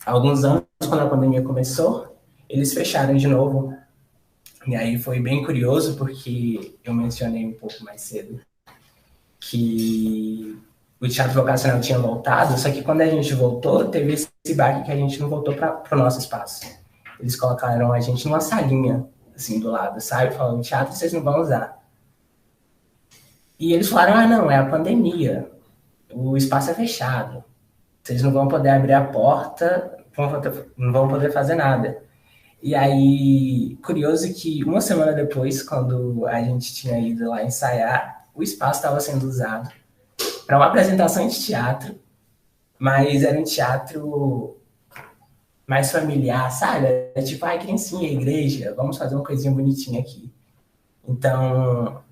alguns anos, quando a pandemia começou, eles fecharam de novo. E aí foi bem curioso, porque eu mencionei um pouco mais cedo que o teatro vocacional tinha voltado, só que quando a gente voltou, teve esse baque que a gente não voltou para o nosso espaço. Eles colocaram a gente numa salinha, assim, do lado, sabe? Falaram, teatro vocês não vão usar. E eles falaram, não, é a pandemia, o espaço é fechado, vocês não vão poder abrir a porta, não vão poder fazer nada. E aí, curioso que uma semana depois, quando a gente tinha ido lá ensaiar, o espaço estava sendo usado para uma apresentação de teatro, mas era um teatro mais familiar, sabe? É tipo, criancinha, igreja, vamos fazer uma coisinha bonitinha aqui. Então,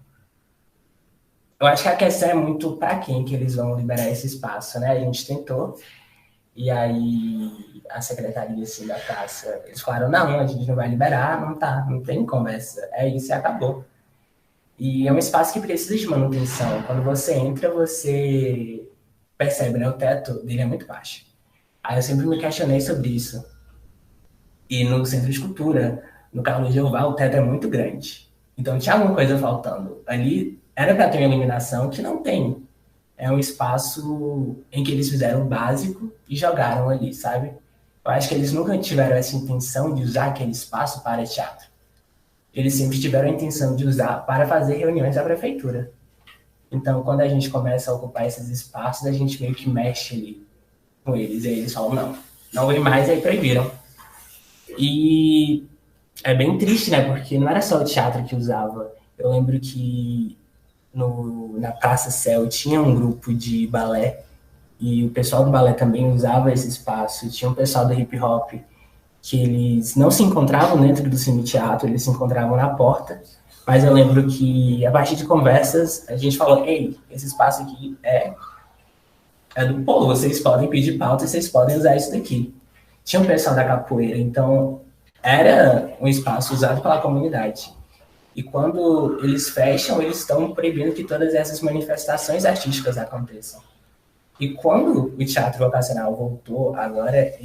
eu acho que a questão é muito para quem que eles vão liberar esse espaço, né? A gente tentou, e aí a secretaria assim, da praça, eles falaram, não, a gente não vai liberar, não tem conversa, é isso e acabou. E é um espaço que precisa de manutenção. Quando você entra, você percebe, né? O teto dele é muito baixo. Aí eu sempre me questionei sobre isso. E no Centro de Cultura, no Carlos Jeová, o teto é muito grande. Então tinha alguma coisa faltando. Ali era para ter uma iluminação que não tem. É um espaço em que eles fizeram o básico e jogaram ali, sabe? Eu acho que eles nunca tiveram essa intenção de usar aquele espaço para teatro. Eles sempre tiveram a intenção de usar para fazer reuniões da prefeitura. Então, quando a gente começa a ocupar esses espaços, a gente meio que mexe ali com eles. E aí eles falam, não vem mais, e aí proibiram. E é bem triste, né? Porque não era só o teatro que usava. Eu lembro que na Praça Céu tinha um grupo de balé, e o pessoal do balé também usava esse espaço. Tinha um pessoal do hip hop que eles não se encontravam dentro do Cine Teatro, eles se encontravam na porta, mas eu lembro que, a partir de conversas, a gente falou, ei, esse espaço aqui é do povo, vocês podem pedir pauta e vocês podem usar isso daqui. Tinha um pessoal da capoeira, então era um espaço usado pela comunidade. E quando eles fecham, eles estão proibindo que todas essas manifestações artísticas aconteçam. E quando o teatro vocacional voltou, agora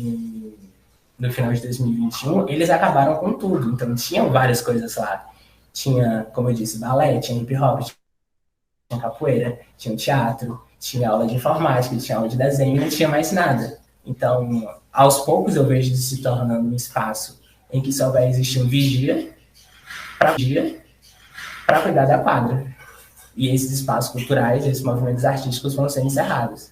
no final de 2021, eles acabaram com tudo. Então, tinham várias coisas lá. Tinha, como eu disse, balé, tinha hip hop, tinha capoeira, tinha teatro, tinha aula de informática, tinha aula de desenho, não tinha mais nada. Então, aos poucos eu vejo isso se tornando um espaço em que só vai existir um vigia para cuidar da quadra. E esses espaços culturais, esses movimentos artísticos vão ser encerrados.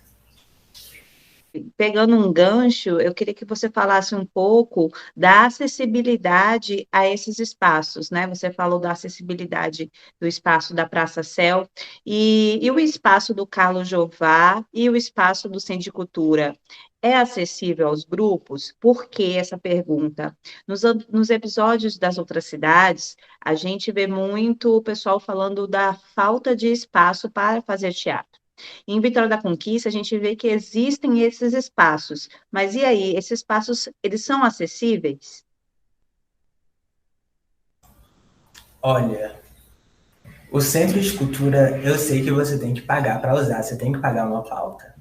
Pegando um gancho, eu queria que você falasse um pouco da acessibilidade a esses espaços, né? Você falou da acessibilidade do espaço da Praça Céu e o espaço do Carlos Jová e o espaço do Centro de Cultura. É acessível aos grupos? Por que essa pergunta? Nos episódios das outras cidades, a gente vê muito o pessoal falando da falta de espaço para fazer teatro. Em Vitória da Conquista, a gente vê que existem esses espaços, mas e aí, esses espaços, eles são acessíveis? Olha, o Centro de Cultura, eu sei que você tem que pagar para usar, você tem que pagar uma pauta.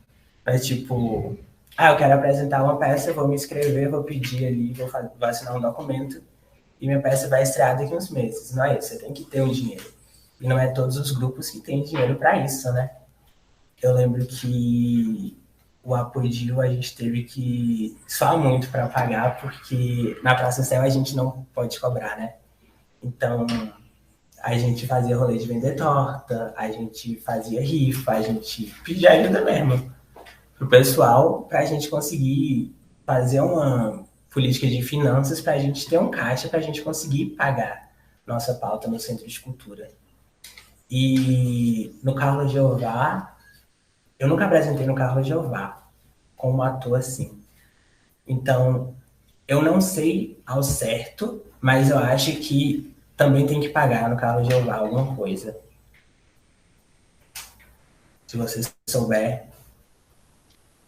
Mas tipo, eu quero apresentar uma peça, vou me inscrever, vou pedir ali, vou assinar um documento, e minha peça vai estrear daqui a uns meses. Não é isso, você tem que ter um dinheiro. E não é todos os grupos que têm dinheiro para isso, né? Eu lembro que o Apodio a gente teve que suar muito para pagar, porque na Praça Céu a gente não pode cobrar, né? Então, a gente fazia rolê de vender torta, a gente fazia rifa, a gente pedia ajuda mesmo pro pessoal para a gente conseguir fazer uma política de finanças para a gente ter um caixa para a gente conseguir pagar nossa pauta no Centro de Cultura. E no Carlos Jeová, eu nunca apresentei no Carlos Jeová como ator assim. Então, eu não sei ao certo, mas eu acho que também tem que pagar no Carlos Jeová alguma coisa. Se você souber.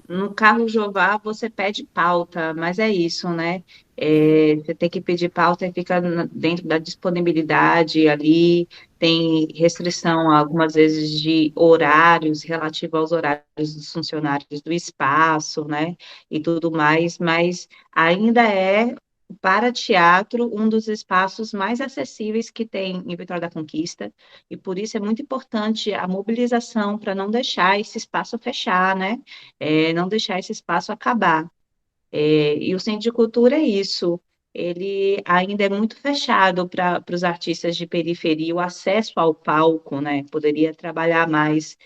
No Carlos Jeová você pede pauta, mas é isso, né? Você tem que pedir pauta e fica dentro da disponibilidade ali, tem restrição algumas vezes de horários, relativo aos horários dos funcionários do espaço, né? E tudo mais, mas ainda é, para teatro, um dos espaços mais acessíveis que tem em Vitória da Conquista, e por isso é muito importante a mobilização para não deixar esse espaço fechar, né? Não deixar esse espaço acabar. E o Centro de Cultura é isso. Ele ainda é muito fechado para os artistas de periferia, o acesso ao palco, né? Poderia trabalhar mais,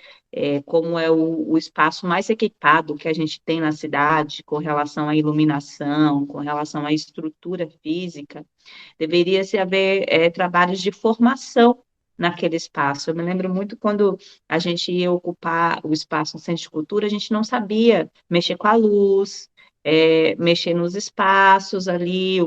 como é o espaço mais equipado que a gente tem na cidade, com relação à iluminação, com relação à estrutura física. Deveria se haver trabalhos de formação naquele espaço. Eu me lembro muito quando a gente ia ocupar o espaço no Centro de Cultura, a gente não sabia mexer com a luz, mexer nos espaços ali,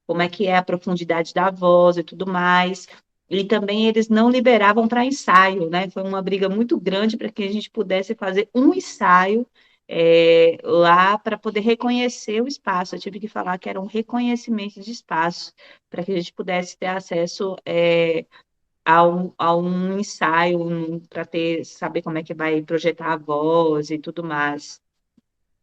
como é que é a profundidade da voz e tudo mais. E também eles não liberavam para ensaio, né? Foi uma briga muito grande para que a gente pudesse fazer um ensaio lá para poder reconhecer o espaço. Eu tive que falar que era um reconhecimento de espaço, para que a gente pudesse ter acesso a um ensaio, para saber como é que vai projetar a voz e tudo mais.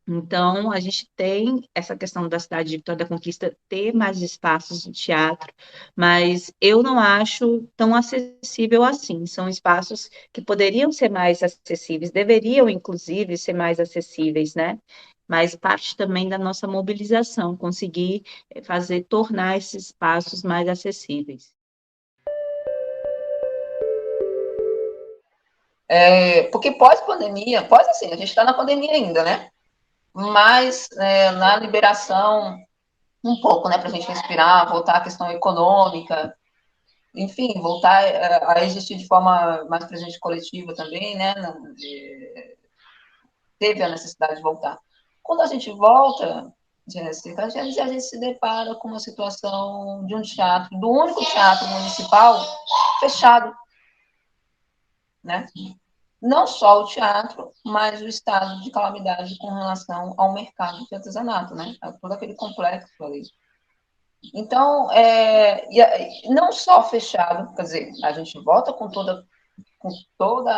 Então, a gente tem essa questão da cidade de Vitória da Conquista ter mais espaços de teatro, mas eu não acho tão acessível assim. São espaços que poderiam ser mais acessíveis, deveriam, inclusive, ser mais acessíveis, né? Mas parte também da nossa mobilização, conseguir tornar esses espaços mais acessíveis. Porque pós-pandemia, pós assim, a gente está na pandemia ainda, né? Mas na liberação, um pouco, né, para a gente respirar, voltar à questão econômica, enfim, voltar a existir de forma mais presente coletiva também, né? Teve a necessidade de voltar. Quando a gente volta, Jéssica, a gente se depara com uma situação de um teatro, do único teatro municipal fechado, né? Não só o teatro, mas o estado de calamidade com relação ao mercado de artesanato, né? Todo aquele complexo ali. Então, não só fechado, quer dizer, a gente volta com toda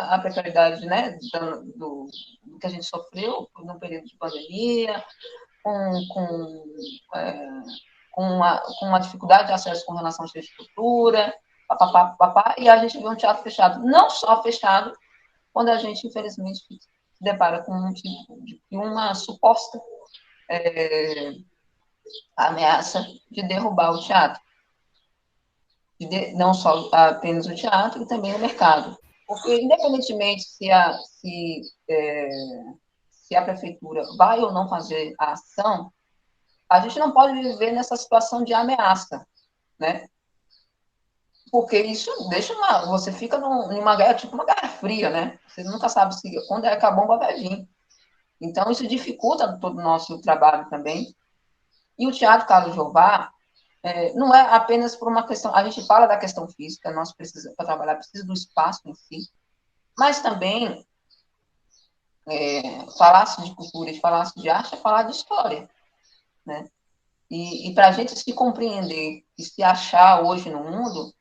a precariedade, né, do que a gente sofreu no período de pandemia, com uma dificuldade de acesso com relação à estrutura, papapá, e a gente vê um teatro fechado. Não só fechado, quando a gente, infelizmente, se depara com uma suposta ameaça de derrubar o teatro. Não só apenas o teatro, e também o mercado. Porque, independentemente se a prefeitura vai ou não fazer a ação, a gente não pode viver nessa situação de ameaça, né? Porque isso deixa você fica numa guerra, tipo uma guerra fria, né? Você nunca sabe quando é que a bomba vai vir. Então, isso dificulta todo o nosso trabalho também. E o Teatro Carlos Jeová não é apenas por uma questão... A gente fala da questão física, nós precisamos, para trabalhar, precisa do espaço em si, mas também falar-se de cultura e falar-se de arte é falar de história, né? E para a gente se compreender e se achar hoje no mundo,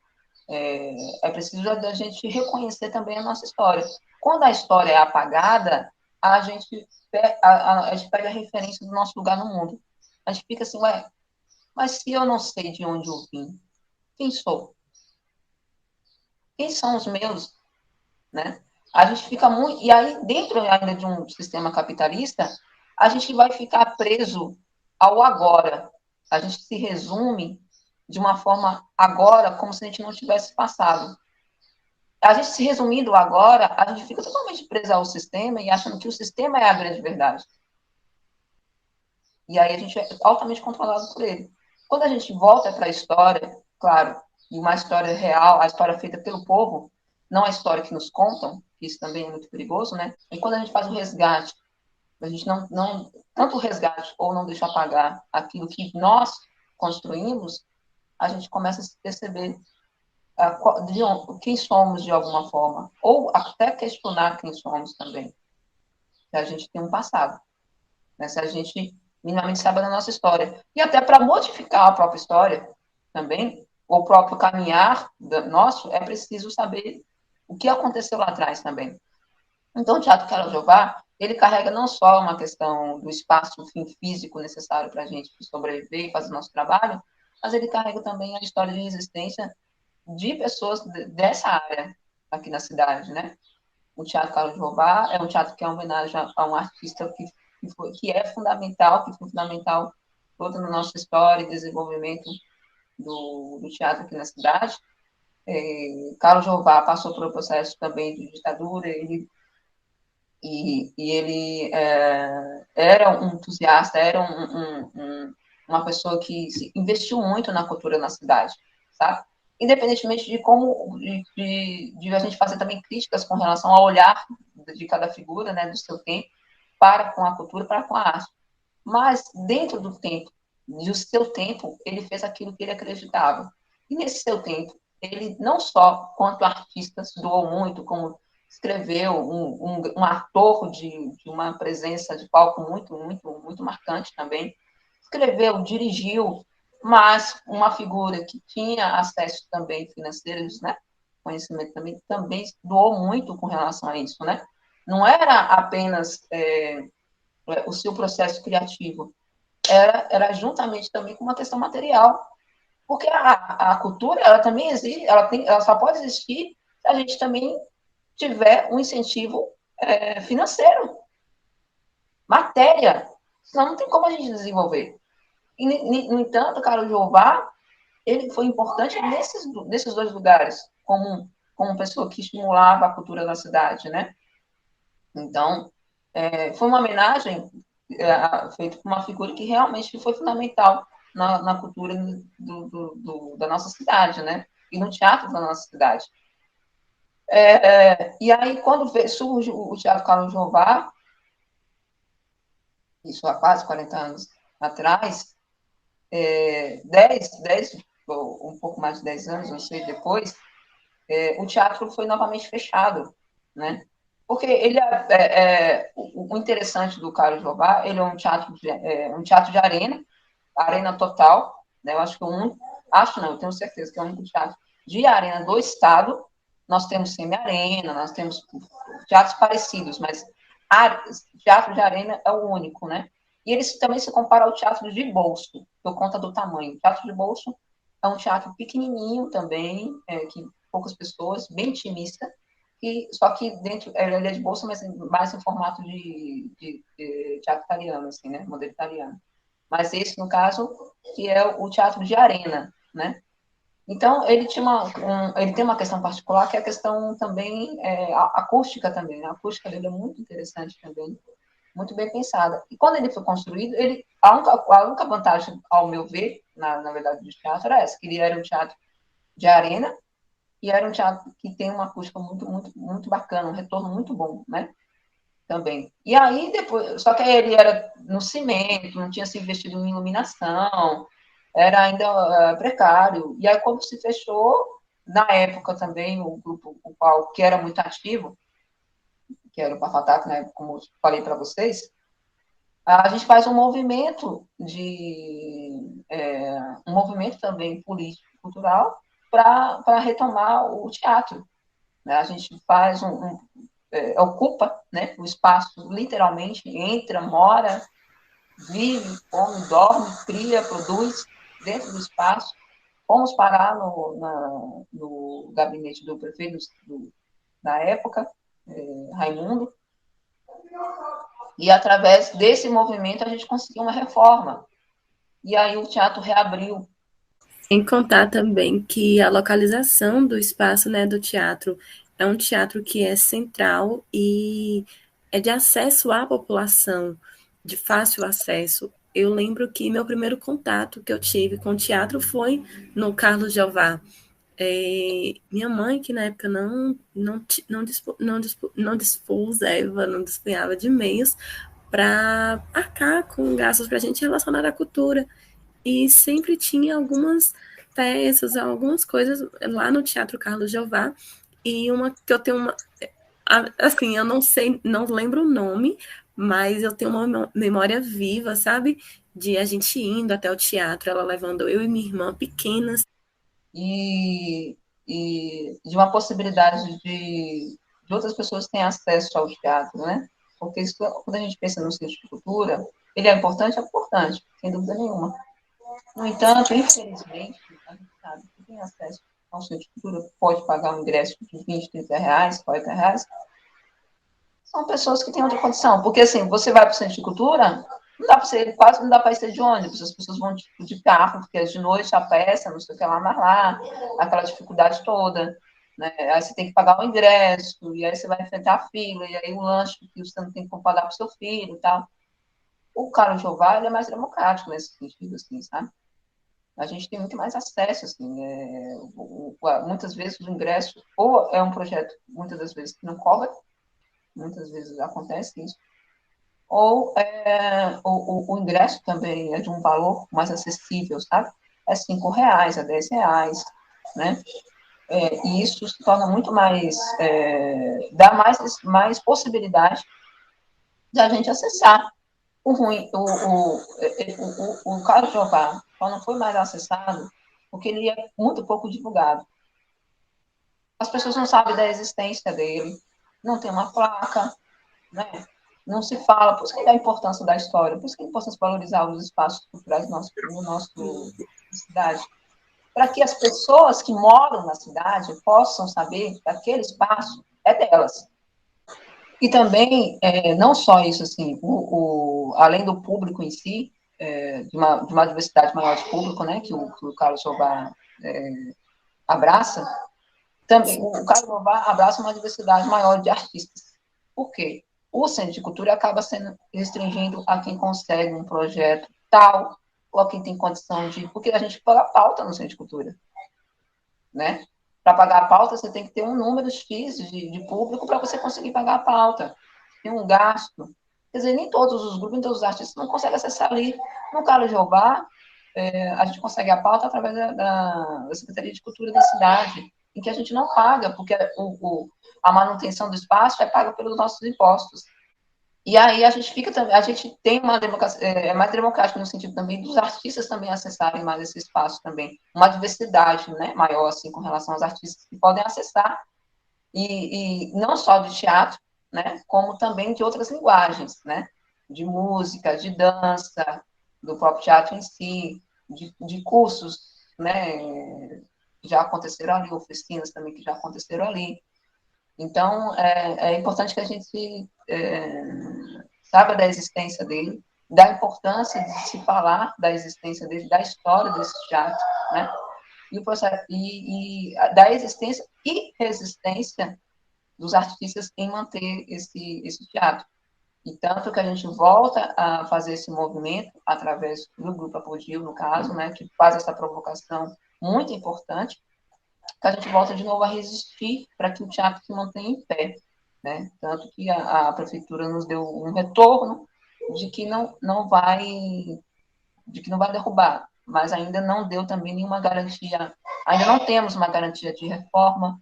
é preciso da gente reconhecer também a nossa história. Quando a história é apagada, a gente perde a referência do nosso lugar no mundo. A gente fica assim, mas se eu não sei de onde eu vim, quem sou? Quem são os meus? Né? A gente fica muito... E aí, dentro ainda de um sistema capitalista, a gente vai ficar preso ao agora. A gente se resume de uma forma agora, como se a gente não tivesse passado. A gente se resumindo agora, a gente fica totalmente preso ao sistema e achando que o sistema é a grande verdade. E aí a gente é altamente controlado por ele. Quando a gente volta para a história, claro, e uma história real, a história feita pelo povo, não a história que nos contam, que isso também é muito perigoso, né? E quando a gente faz o resgate, a gente não tanto o resgate ou não deixar apagar aquilo que nós construímos, a gente começa a se perceber quem somos de alguma forma, ou até questionar quem somos também. Se a gente tem um passado, né? Se a gente minimamente sabe da nossa história. E até para modificar a própria história também, o próprio caminhar nosso, é preciso saber o que aconteceu lá atrás também. Então, o Teatro Quero Jeová, ele carrega não só uma questão do espaço físico necessário para a gente sobreviver e fazer nosso trabalho, mas ele carrega também a história de resistência de pessoas dessa área aqui na cidade, né? O Teatro Quero Jeová é um teatro que é uma homenagem a um artista que é fundamental, que foi fundamental toda na nossa história e desenvolvimento do teatro aqui na cidade. Carlos Jeová passou por um processo também de ditadura, ele era um entusiasta, era uma pessoa que investiu muito na cultura na cidade, sabe? Independentemente de como de a gente fazer também críticas com relação ao olhar de cada figura, né, do seu tempo, para com a cultura, para com a arte. Mas, dentro do tempo, do seu tempo, ele fez aquilo que ele acreditava. E nesse seu tempo, ele não só, quanto artista, doou muito, como escreveu um ator de uma presença de palco muito, muito, muito marcante também, escreveu, dirigiu, mas uma figura que tinha acesso também financeiros, né? Conhecimento também doou muito com relação a isso, né? Não era apenas o seu processo criativo, era juntamente também com uma questão material, porque a cultura, ela também existe, ela só pode existir se a gente também tiver um incentivo financeiro, matéria, senão não tem como a gente desenvolver. E, no entanto, Carlos Jeová, ele foi importante nesses dois lugares, como pessoa que estimulava a cultura da cidade, né? Então, foi uma homenagem feita por uma figura que realmente foi fundamental na cultura da nossa cidade, né? E no teatro da nossa cidade. E aí, quando surge o Teatro Carlos Jeová, isso há quase 40 anos atrás, 10, ou um pouco mais de 10 anos, não sei, depois, o teatro foi novamente fechado, né? Porque ele o interessante do Carlos Jeová, ele é um teatro de arena total, né? Eu acho que eu tenho certeza que é o único teatro de arena do estado. Nós temos semi-arena, nós temos teatros parecidos, mas teatro de arena é o único, né? E ele também se compara ao teatro de bolso, por conta do tamanho. O teatro de bolso é um teatro pequenininho também, que poucas pessoas, bem intimista, só que dentro ele é de bolso, mas mais em formato de teatro italiano, assim, né? Modelo italiano. Mas esse, no caso, que é o teatro de arena, né? Então, ele tem uma questão particular, que é a questão também acústica também. A acústica dele é muito interessante também, muito bem pensada. E quando ele foi construído, a única vantagem, ao meu ver, na verdade, do teatro era essa, que ele era um teatro de arena, e era um teatro que tem uma acústica muito, muito, muito bacana, um retorno muito bom, né? Também. E aí, depois, só que ele era no cimento, não tinha se investido em iluminação, era ainda precário. E aí, quando se fechou, na época também, o grupo, que era muito ativo, que era o Pafatac, né, como eu falei para vocês, a gente faz um movimento um movimento também político, cultural, para retomar o teatro. Né? A gente faz ocupa, né, o espaço, literalmente, entra, mora, vive, come, dorme, cria, produz dentro do espaço. Fomos parar no gabinete do prefeito da época, Raimundo, e através desse movimento a gente conseguiu uma reforma. E aí o teatro reabriu. Sem contar também que a localização do espaço, né, do teatro é um teatro que é central e é de acesso à população, de fácil acesso. Eu lembro que meu primeiro contato que eu tive com o teatro foi no Carlos Jeová. Minha mãe, que na época não dispunhava de meios para arcar com gastos para a gente relacionar à cultura. E sempre tinha algumas peças, algumas coisas lá no Teatro Carlos Jeová, e uma que eu tenho assim, eu não sei, não lembro o nome, mas eu tenho uma memória viva, sabe? De a gente indo até o teatro, ela levando eu e minha irmã pequenas. E de uma possibilidade de outras pessoas terem acesso ao teatro, né? Porque isso, quando a gente pensa no centro de cultura, ele é importante, sem dúvida nenhuma. No entanto, infelizmente, a gente sabe que tem acesso ao centro de cultura, pode pagar um ingresso de 20, 30 reais, 40 reais, são pessoas que têm outra condição. Porque, assim, você vai para o centro de cultura, não dá para ser, quase não dá para ir de ônibus, as pessoas vão de carro, porque de noite a peça, não sei o que lá, mas lá, aquela dificuldade toda, né? Aí você tem que pagar o ingresso, e aí você vai enfrentar a fila, e aí o lanche que você não tem que pagar para o seu filho e tal. O Carlos Jeová, ele é mais democrático nesse sentido, assim, sabe? A gente tem muito mais acesso, assim, muitas vezes o ingresso, ou é um projeto, muitas das vezes, que não cobra, muitas vezes acontece isso, ou o ingresso também é de um valor mais acessível, sabe? É R$ 5, é R$ 10, né? E isso se torna muito mais, dá mais possibilidade de a gente acessar. O Carlos Jeová só não foi mais acessado porque ele é muito pouco divulgado. As pessoas não sabem da existência dele, não tem uma placa, né? Não se fala, por isso que dá a importância da história, por isso que é importante valorizar os espaços culturais no nosso cidade, para que as pessoas que moram na cidade possam saber que aquele espaço é delas. E também, não só isso, assim, além do público em si, de uma diversidade maior de público, né, que o Carlos Jeová abraça, também o Carlos Jeová abraça uma diversidade maior de artistas. Por quê? O Centro de Cultura acaba sendo restringindo a quem consegue um projeto tal, ou a quem tem condição de... Porque a gente paga pauta no Centro de Cultura, né? Para pagar a pauta, você tem que ter um número X de público para você conseguir pagar a pauta. Tem um gasto. Quer dizer, nem todos os grupos, nem todos os artistas não conseguem acessar ali. No Carlos Jeová, a gente consegue a pauta através da Secretaria de Cultura da cidade, em que a gente não paga, porque a manutenção do espaço é paga pelos nossos impostos. E aí a gente tem uma democracia, mais democrático no sentido também dos artistas também acessarem mais esse espaço também, uma diversidade, né, maior assim com relação aos artistas que podem acessar, e não só de teatro, né, como também de outras linguagens, né, de música, de dança, do próprio teatro em si, de cursos, né, que já aconteceram ali, oficinas também que já aconteceram ali. Então, é importante que a gente saiba da existência dele, da importância de se falar da existência dele, da história desse teatro, né? E, o processo, e da existência e resistência dos artistas em manter esse teatro. E tanto que a gente volta a fazer esse movimento através do Grupo Apogeu, no caso, né, que faz essa provocação muito importante, que a gente volta de novo a resistir para que o teatro se mantenha em pé, né? Tanto que a prefeitura nos deu um retorno de que não vai derrubar, mas ainda não deu também nenhuma garantia, ainda não temos uma garantia de reforma,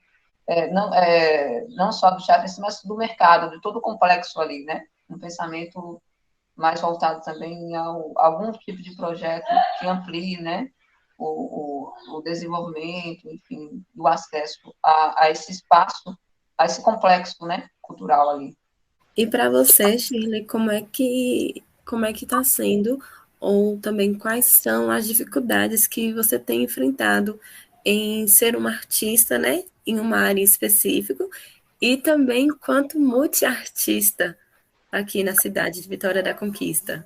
não só do teatro, mas do mercado, de todo o complexo ali, né? Um pensamento mais voltado também a algum tipo de projeto que amplie, né? O desenvolvimento, enfim, o acesso a esse espaço, a esse complexo, né, cultural ali. E para você, Shirley, como é que está sendo, ou também quais são as dificuldades que você tem enfrentado em ser uma artista, né, em uma área específica, e também quanto multiartista aqui na cidade de Vitória da Conquista?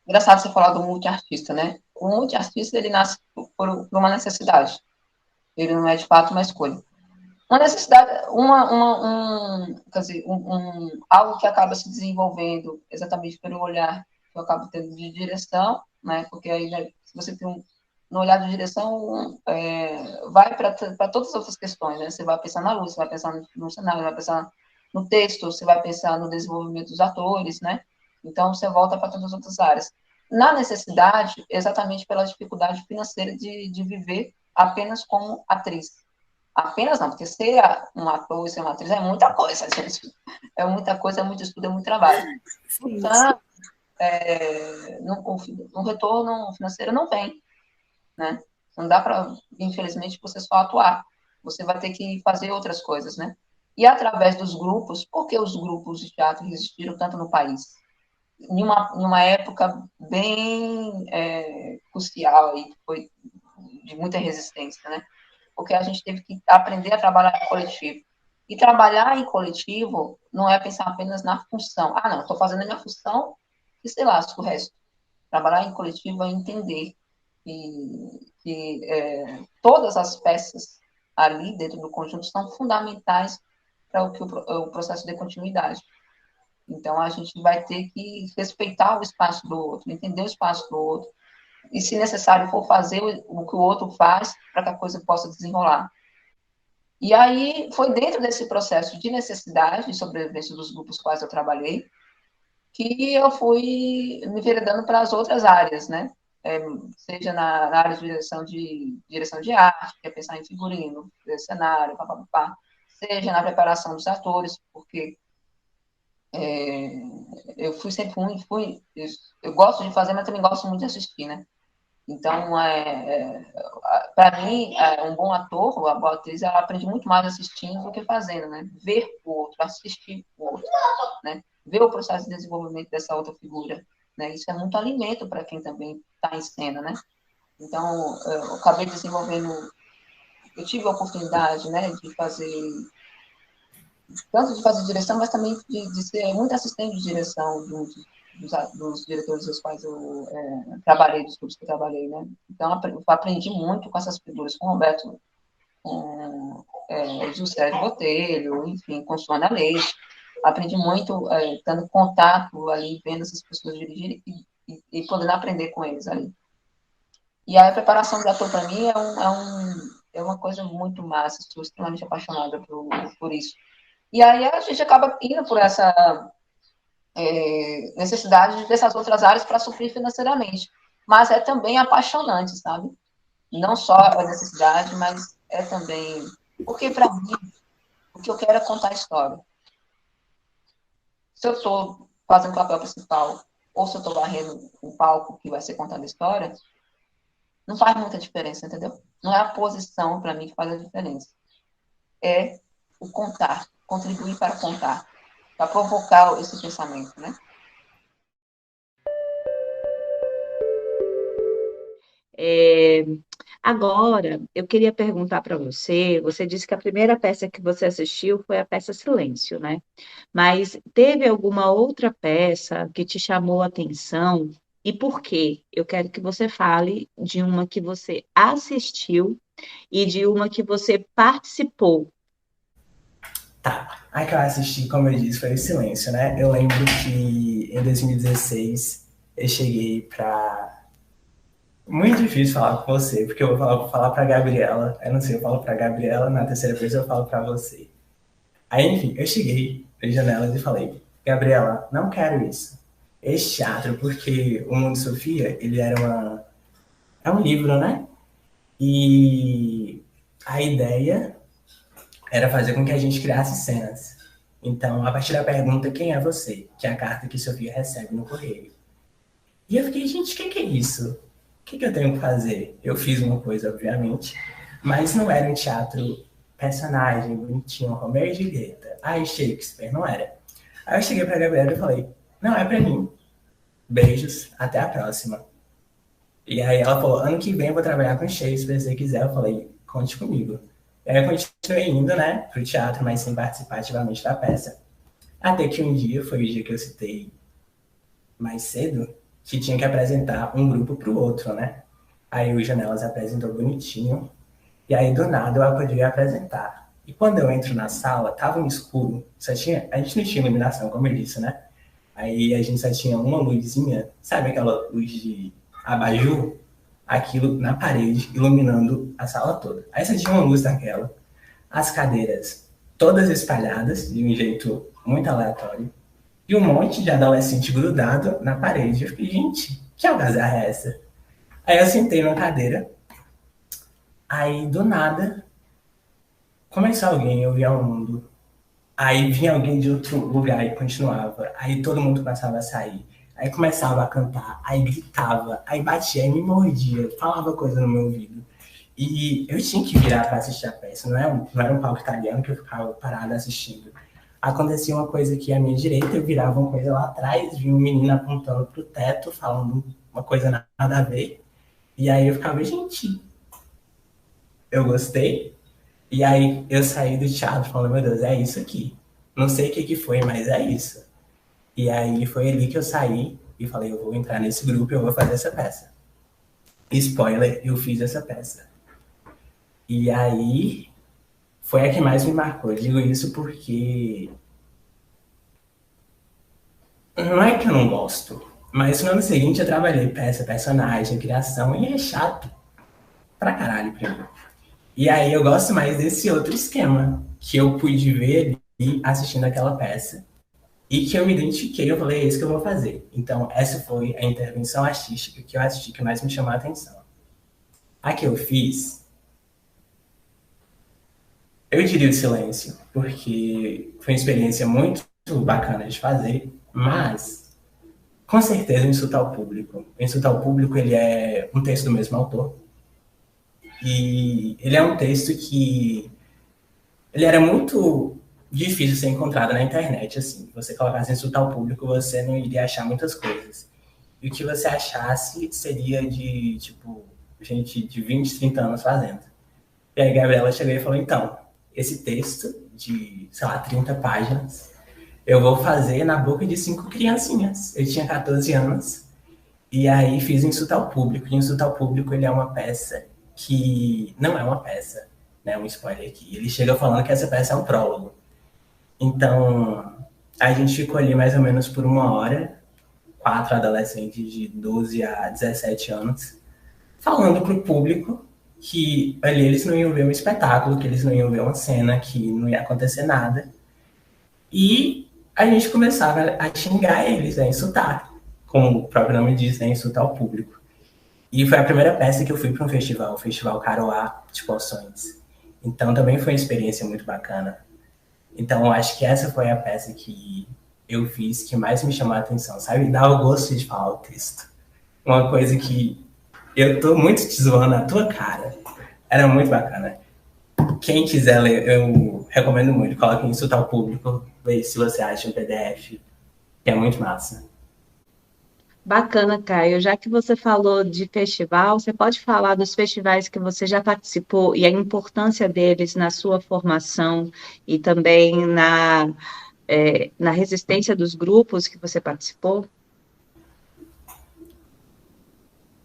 Engraçado você falar do multiartista, né? O multiartista, ele nasce por uma necessidade. Ele não é, de fato, uma escolha. Uma necessidade, quer dizer, algo que acaba se desenvolvendo exatamente pelo olhar que eu acabo tendo de direção, né? Porque aí, né, se você tem no olhar de direção, vai para todas as outras questões, né? Você vai pensar na luz, você vai pensar no cenário, vai pensar no texto, você vai pensar no desenvolvimento dos atores, né? Então, você volta para todas as outras áreas. na necessidade, exatamente pela dificuldade financeira de viver apenas como atriz. Apenas não, porque ser um ator e ser uma atriz é muita coisa, gente. É muita coisa, é muito estudo, é muito trabalho. Sim. Então, no retorno financeiro não vem, né? Não dá para, infelizmente, você só atuar. Você vai ter que fazer outras coisas, né? E através dos grupos, porque os grupos de teatro existiram tanto no país? Numa época bem crucial, e foi de muita resistência, né? Porque a gente teve que aprender a trabalhar em coletivo. E trabalhar em coletivo não é pensar apenas na função. Ah, não, estou fazendo a minha função e sei lá, o resto. Trabalhar em coletivo é entender que todas as peças ali dentro do conjunto são fundamentais para o processo de continuidade. Então, a gente vai ter que respeitar o espaço do outro, entender o espaço do outro, e, se necessário, for fazer o que o outro faz para que a coisa possa desenrolar. E aí, foi dentro desse processo de necessidade, de sobrevivência dos grupos quais eu trabalhei, que eu fui me enveredando para as outras áreas, né? Seja na área de direção de arte, que é pensar em figurino, cenário, papapá, seja na preparação dos atores, porque eu fui sempre eu gosto de fazer, mas também gosto muito de assistir, né? Então, para mim, um bom ator, uma boa atriz, ela aprende muito mais assistindo do que fazendo, né? Ver o outro, assistir o outro, né? Ver o processo de desenvolvimento dessa outra figura, né? Isso é muito alimento para quem também está em cena, né? Então, eu acabei desenvolvendo, eu tive a oportunidade, né, de fazer, tanto de fazer direção, mas também de ser muito assistente de direção dos diretores dos quais eu trabalhei, dos grupos que eu trabalhei, né? Então, eu aprendi muito com essas figuras, com o Roberto, com José de Botelho, enfim, com Sônia Leite. Aprendi muito tendo contato ali, vendo essas pessoas dirigirem e podendo aprender com eles ali. E a preparação do ator, para mim, é uma coisa muito massa. Estou extremamente apaixonada por isso. E aí a gente acaba indo por essa necessidade dessas outras áreas para suprir financeiramente. Mas é também apaixonante, sabe? Não só a necessidade, mas é também... Porque, para mim, o que eu quero é contar a história. Se eu estou fazendo o papel principal, ou se eu estou varrendo um palco que vai ser contada a história, não faz muita diferença, entendeu? Não é a posição, para mim, que faz a diferença. É o contar, contribuir para contar, para provocar esse pensamento, né? Agora, eu queria perguntar para você, você disse que a primeira peça que você assistiu foi a peça Silêncio, né? Mas teve alguma outra peça que te chamou a atenção e por quê? Eu quero que você fale de uma que você assistiu e de uma que você participou. Tá, a que eu assisti, como eu disse, foi o Silêncio, né? Eu lembro que em 2016 eu cheguei pra... Muito difícil falar com você, porque eu vou falar pra Gabriela. Eu não sei, eu falo pra Gabriela, na terceira vez eu falo pra você. Aí, enfim, eu cheguei nas janelas e falei: Gabriela, não quero isso. Esse teatro, porque o Mundo de Sofia, ele é um livro, né? E a ideia era fazer com que a gente criasse cenas. Então, a partir da pergunta, quem é você? Que é a carta que Sofia recebe no correio. E eu fiquei, gente, o que é isso? O que eu tenho que fazer? Eu fiz uma coisa, obviamente, mas não era um teatro personagem bonitinho, Romeu e Julieta. Ai, Shakespeare, não era. Aí eu cheguei pra Gabriela e falei: não, é pra mim. Beijos, até a próxima. E aí ela falou: ano que vem eu vou trabalhar com Shakespeare, se você quiser. Eu falei: conte comigo. E aí eu continuei indo, né, pro teatro, mas sem participar ativamente da peça. Até que um dia, foi o dia que eu citei mais cedo, que tinha que apresentar um grupo pro outro, né? Aí o Janelas apresentou bonitinho, e aí do nada eu podia apresentar. E quando eu entro na sala, tava um escuro, a gente não tinha iluminação, como eu disse, né? Aí a gente só tinha uma luzinha, sabe aquela luz de abajur? Aquilo na parede, iluminando a sala toda. Aí só tinha uma luz daquela, as cadeiras todas espalhadas, de um jeito muito aleatório, e um monte de adolescente grudado na parede. Eu fiquei, gente, que algazarra é essa? Aí eu sentei numa cadeira, aí do nada começou alguém, eu via o mundo. Aí vinha alguém de outro lugar e continuava. Aí todo mundo começava a sair. Aí começava a cantar, aí gritava, aí batia, aí me mordia, falava coisa no meu ouvido. E eu tinha que virar para assistir a peça, não era um palco italiano que eu ficava parado assistindo. Acontecia uma coisa aqui à minha direita, eu virava uma coisa lá atrás, vi um menino apontando pro teto, falando uma coisa nada a ver. E aí eu ficava, gente, eu gostei. E aí eu saí do teatro falando, meu Deus, é isso aqui. Não sei o que foi, mas é isso. E aí foi ali que eu saí e falei, eu vou entrar nesse grupo e eu vou fazer essa peça. Spoiler, eu fiz essa peça. E aí foi a que mais me marcou. Eu digo isso porque não é que eu não gosto, mas no ano seguinte eu trabalhei peça, personagem, criação, e é chato pra caralho pra mim. E aí eu gosto mais desse outro esquema, que eu pude ver ali assistindo aquela peça. E que eu me identifiquei, eu falei, é isso que eu vou fazer. Então, essa foi a intervenção artística que eu assisti, que mais me chamou a atenção. A que eu fiz, eu diria o silêncio, porque foi uma experiência muito bacana de fazer, mas, com certeza, o Insulto ao Público. O Insulto ao Público, ele é um texto do mesmo autor, e ele é um texto que ele era muito difícil ser encontrado na internet, assim. Você colocasse Insulto ao Público, você não iria achar muitas coisas. E o que você achasse seria de, tipo, gente de 20, 30 anos fazendo. E aí a Gabriela chegou e falou, então, esse texto de, sei lá, 30 páginas, eu vou fazer na boca de 5 criancinhas. Eu tinha 14 anos, e aí fiz Insulto ao Público. E Insulto ao Público, ele é uma peça que não é uma peça, né? Um spoiler aqui. Ele chega falando que essa peça é um prólogo. Então, a gente ficou ali mais ou menos por 1 hora, 4 adolescentes de 12 a 17 anos, falando para o público que ali eles não iam ver um espetáculo, que eles não iam ver uma cena, que não ia acontecer nada. E a gente começava a xingar eles, a insultar, como o próprio nome diz, né, insultar o público. E foi a primeira peça que eu fui para um festival, o Festival Caroá de Poções. Então também foi uma experiência muito bacana. Então eu acho que essa foi a peça que eu fiz que mais me chamou a atenção, sabe? Dá o gosto de falar o texto. Uma coisa que eu tô muito te zoando na tua cara. Era muito bacana. Quem quiser ler, eu recomendo muito. Coloque em Insulto ao Público, vê se você acha um PDF, que é muito massa. Bacana, Caio. Já que você falou de festival, você pode falar dos festivais que você já participou e a importância deles na sua formação e também na resistência dos grupos que você participou?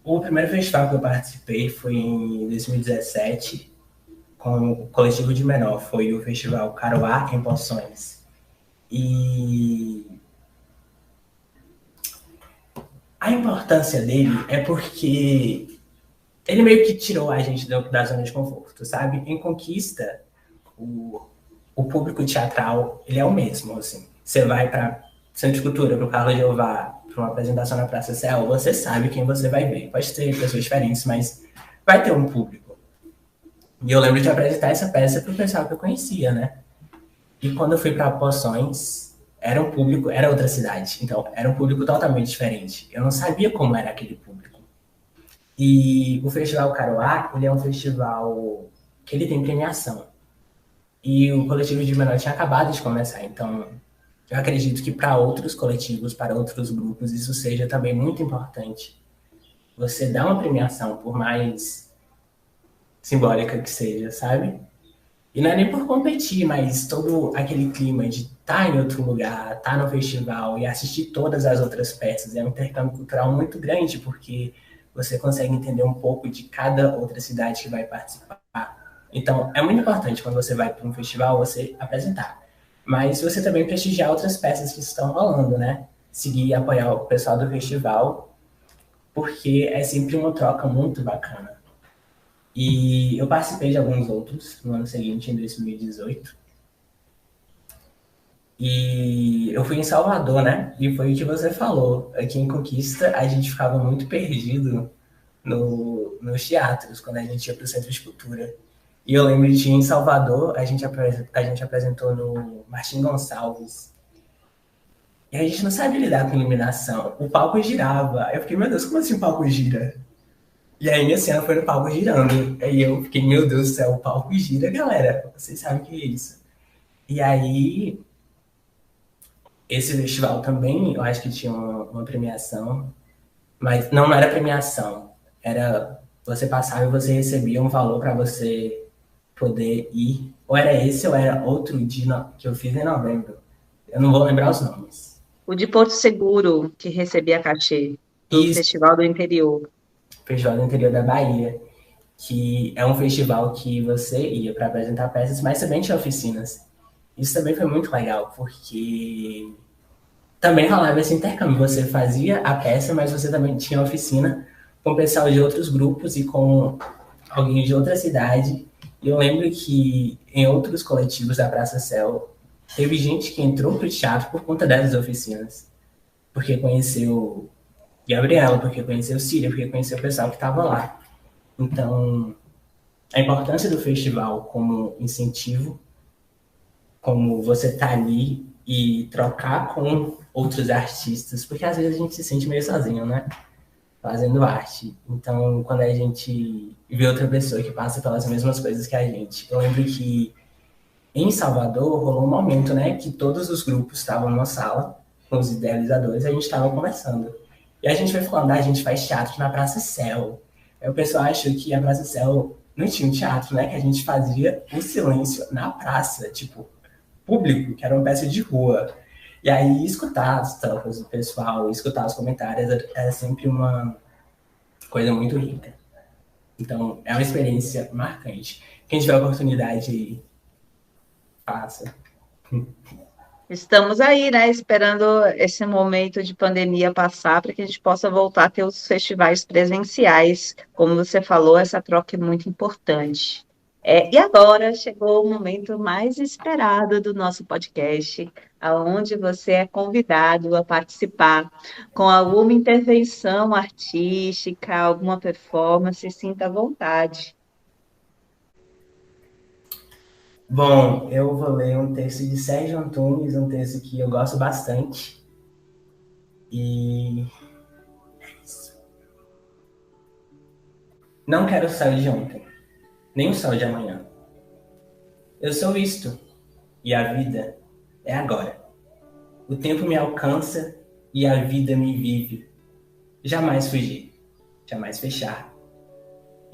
O primeiro festival que eu participei foi em 2017, com o coletivo de menor. Foi o Festival Caroá em Poções. E a importância dele é porque ele meio que tirou a gente da zona de conforto, sabe? Em Conquista, o público teatral, ele é o mesmo, assim. Você vai para Centro de Cultura, para o Carlos Jeová, para uma apresentação na Praça Céu, você sabe quem você vai ver. Pode ter pessoas diferentes, mas vai ter um público. E eu lembro de apresentar essa peça para o pessoal que eu conhecia, né? E quando eu fui para Poções, era um público, era outra cidade. Então, era um público totalmente diferente. Eu não sabia como era aquele público. E o Festival Caroá, ele é um festival que ele tem premiação. E o coletivo de menor tinha acabado de começar. Então, eu acredito que para outros coletivos, para outros grupos, isso seja também muito importante. Você dá uma premiação, por mais simbólica que seja, sabe? E não é nem por competir, mas todo aquele clima de estar em outro lugar, estar no festival e assistir todas as outras peças. É um intercâmbio cultural muito grande, porque você consegue entender um pouco de cada outra cidade que vai participar. Então, é muito importante quando você vai para um festival, você apresentar. Mas você também prestigiar outras peças que estão rolando, né? Seguir e apoiar o pessoal do festival, porque é sempre uma troca muito bacana. E eu participei de alguns outros no ano seguinte, em 2018. E eu fui em Salvador, né? E foi o que você falou. Aqui em Conquista, a gente ficava muito perdido nos teatros, quando a gente ia para o Centro de Cultura. E eu lembro de em Salvador, a gente apresentou no Martim Gonçalves. E a gente não sabia lidar com iluminação. O palco girava. Eu fiquei, meu Deus, como assim o palco gira? E aí minha cena foi no palco girando. Aí eu fiquei, meu Deus do céu, o palco gira, galera. Vocês sabem o que é isso. E aí, esse festival também, eu acho que tinha uma premiação. Mas não era premiação. Era você passava e você recebia um valor para você poder ir. Ou era esse, ou era outro dia que eu fiz em novembro. Eu não vou lembrar os nomes. O de Porto Seguro, que recebia cachê, do Isso, Festival do Interior. Festival do Interior da Bahia, que é um festival que você ia para apresentar peças, mas também tinha oficinas. Isso também foi muito legal, porque também rolava esse intercâmbio. Você fazia a peça, mas você também tinha oficina com o pessoal de outros grupos e com alguém de outra cidade. E eu lembro que em outros coletivos da Praça Céu, teve gente que entrou para o teatro por conta dessas oficinas. Porque conheceu Gabriela, porque conheceu Cília, porque conheceu o pessoal que estava lá. Então, a importância do festival como incentivo, como você tá ali e trocar com outros artistas, porque às vezes a gente se sente meio sozinho, né? Fazendo arte. Então, quando a gente vê outra pessoa que passa pelas mesmas coisas que a gente. Eu lembro que em Salvador rolou um momento, né, que todos os grupos estavam numa sala com os idealizadores e a gente estava conversando. E a gente foi falando, a gente faz teatro na Praça Céu. Aí o pessoal achou que a Praça Céu não tinha um teatro, né, que a gente fazia o silêncio na praça, tipo, público, que era uma peça de rua. E aí, escutar as trocas do pessoal, escutar os comentários, era sempre uma coisa muito rica. Então, é uma experiência marcante. Quem tiver a oportunidade, faça. Estamos aí, né, esperando esse momento de pandemia passar para que a gente possa voltar a ter os festivais presenciais. Como você falou, essa troca é muito importante. E agora chegou o momento mais esperado do nosso podcast, aonde você é convidado a participar com alguma intervenção artística, alguma performance, sinta à vontade. Bom, eu vou ler um texto de Sérgio Antunes, um texto que eu gosto bastante. E é isso. Não quero o céu de ontem, nem o céu de amanhã. Eu sou isto, e a vida é agora. O tempo me alcança e a vida me vive. Jamais fugir, jamais fechar.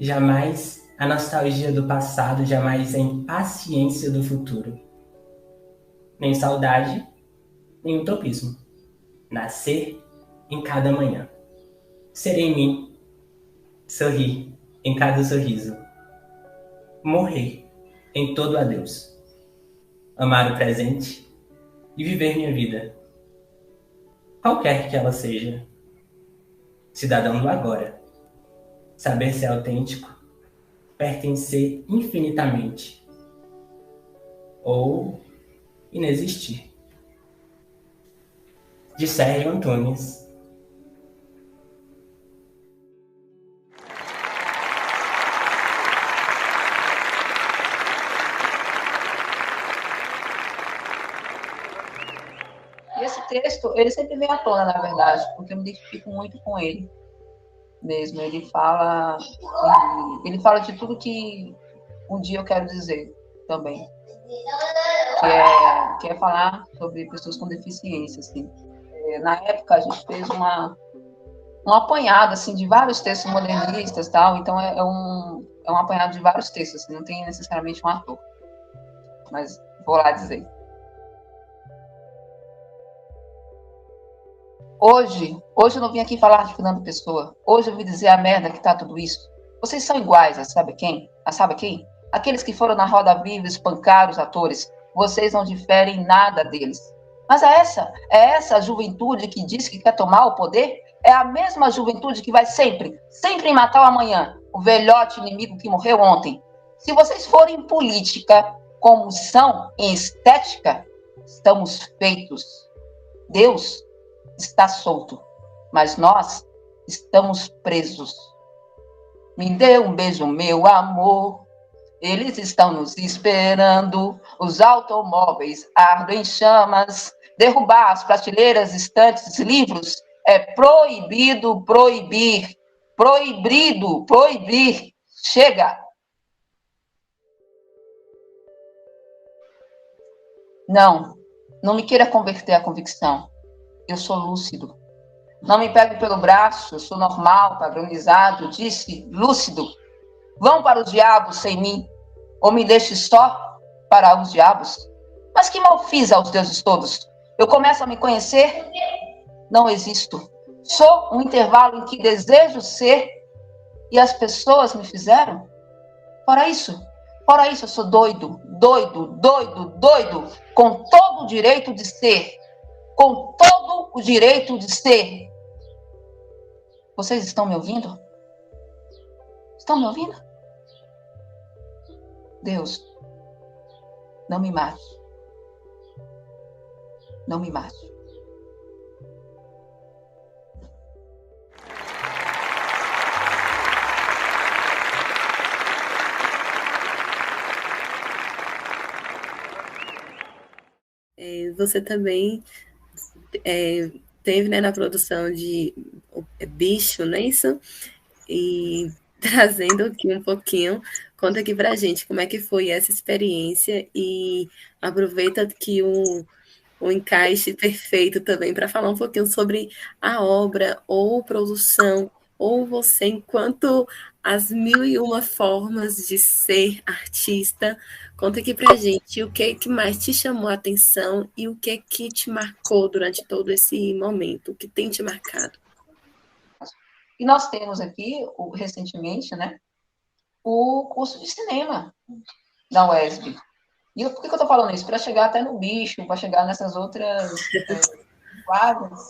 Jamais a nostalgia do passado, jamais a impaciência do futuro. Nem saudade, nem utopismo. Nascer em cada manhã. Ser em mim, sorrir em cada sorriso. Morrer em todo adeus. Amar o presente e viver minha vida. Qualquer que ela seja. Cidadão do agora. Saber ser autêntico. Pertencer infinitamente. Ou inexistir. De Sérgio Antunes. E esse texto, ele sempre vem à tona, na verdade, porque eu me identifico muito com ele mesmo. Ele fala de tudo que um dia eu quero dizer também, que é falar sobre pessoas com deficiência, assim. Na época, a gente fez um apanhado, assim, de vários textos modernistas, tal, então é um apanhado de vários textos, assim, não tem necessariamente um ator, mas vou lá dizer. Hoje eu não vim aqui falar de Fernando Pessoa. Hoje eu vim dizer a merda que tá tudo isso. Vocês são iguais a sabe quem? Aqueles que foram na Roda Viva espancar os atores. Vocês não diferem nada deles. Mas é essa juventude que diz que quer tomar o poder? É a mesma juventude que vai sempre matar o amanhã, o velhote inimigo que morreu ontem. Se vocês forem em política como são em estética, estamos feitos. Deus está solto, mas nós estamos presos. Me dê um beijo, meu amor. Eles estão nos esperando. Os automóveis ardem em chamas. Derrubar as prateleiras, estantes, livros. É proibido proibir. Proibido proibir. Chega. Não me queira converter à convicção. Eu sou lúcido. Não me pegue pelo braço, eu sou normal, padronizado, disse lúcido. Vão para os diabos sem mim, ou me deixe só para os diabos. Mas que mal fiz aos deuses todos? Eu começo a me conhecer? Não existo. Sou um intervalo em que desejo ser e as pessoas me fizeram? Fora isso, eu sou doido, com todo o direito de ser. Com todo o direito de ser. Vocês estão me ouvindo? Estão me ouvindo? Deus, não me mate. Não me mate. Você também teve, né, na produção de Bicho, não é isso? E trazendo aqui um pouquinho, conta aqui pra gente como é que foi essa experiência e aproveita que o encaixe perfeito também para falar um pouquinho sobre a obra ou produção, ou você enquanto as 1001 formas de ser artista. Conta aqui pra gente o que mais te chamou a atenção e o que te marcou durante todo esse momento, o que tem te marcado. E nós temos aqui, recentemente, né, o curso de cinema da UESB. E por que eu estou falando isso? Para chegar até no Bicho, para chegar nessas outras quadras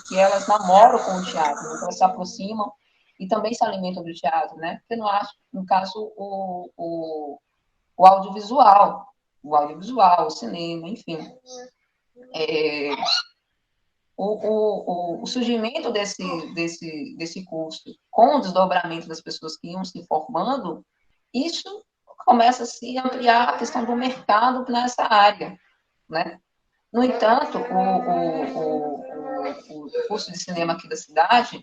que elas namoram com o teatro, né? Elas se aproximam e também se alimentam do teatro, né? Porque não acho, no caso, o audiovisual, o cinema, enfim. O surgimento desse curso, com o desdobramento das pessoas que iam se formando, isso começa a se ampliar a questão do mercado nessa área, né? No entanto, o curso de cinema aqui da cidade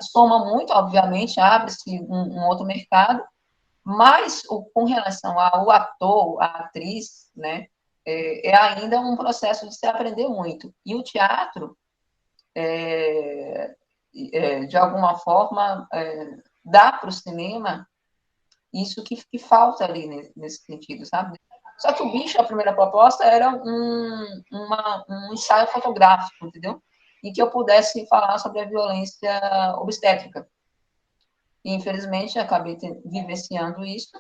soma muito, obviamente, abre-se um outro mercado, mas com relação ao ator, à atriz, né, é ainda um processo de se aprender muito. E o teatro, de alguma forma, dá para o cinema isso que falta ali nesse sentido, sabe? Só que o Bicho, a primeira proposta, era um ensaio fotográfico, entendeu? Em que eu pudesse falar sobre a violência obstétrica. E, infelizmente, acabei vivenciando isso.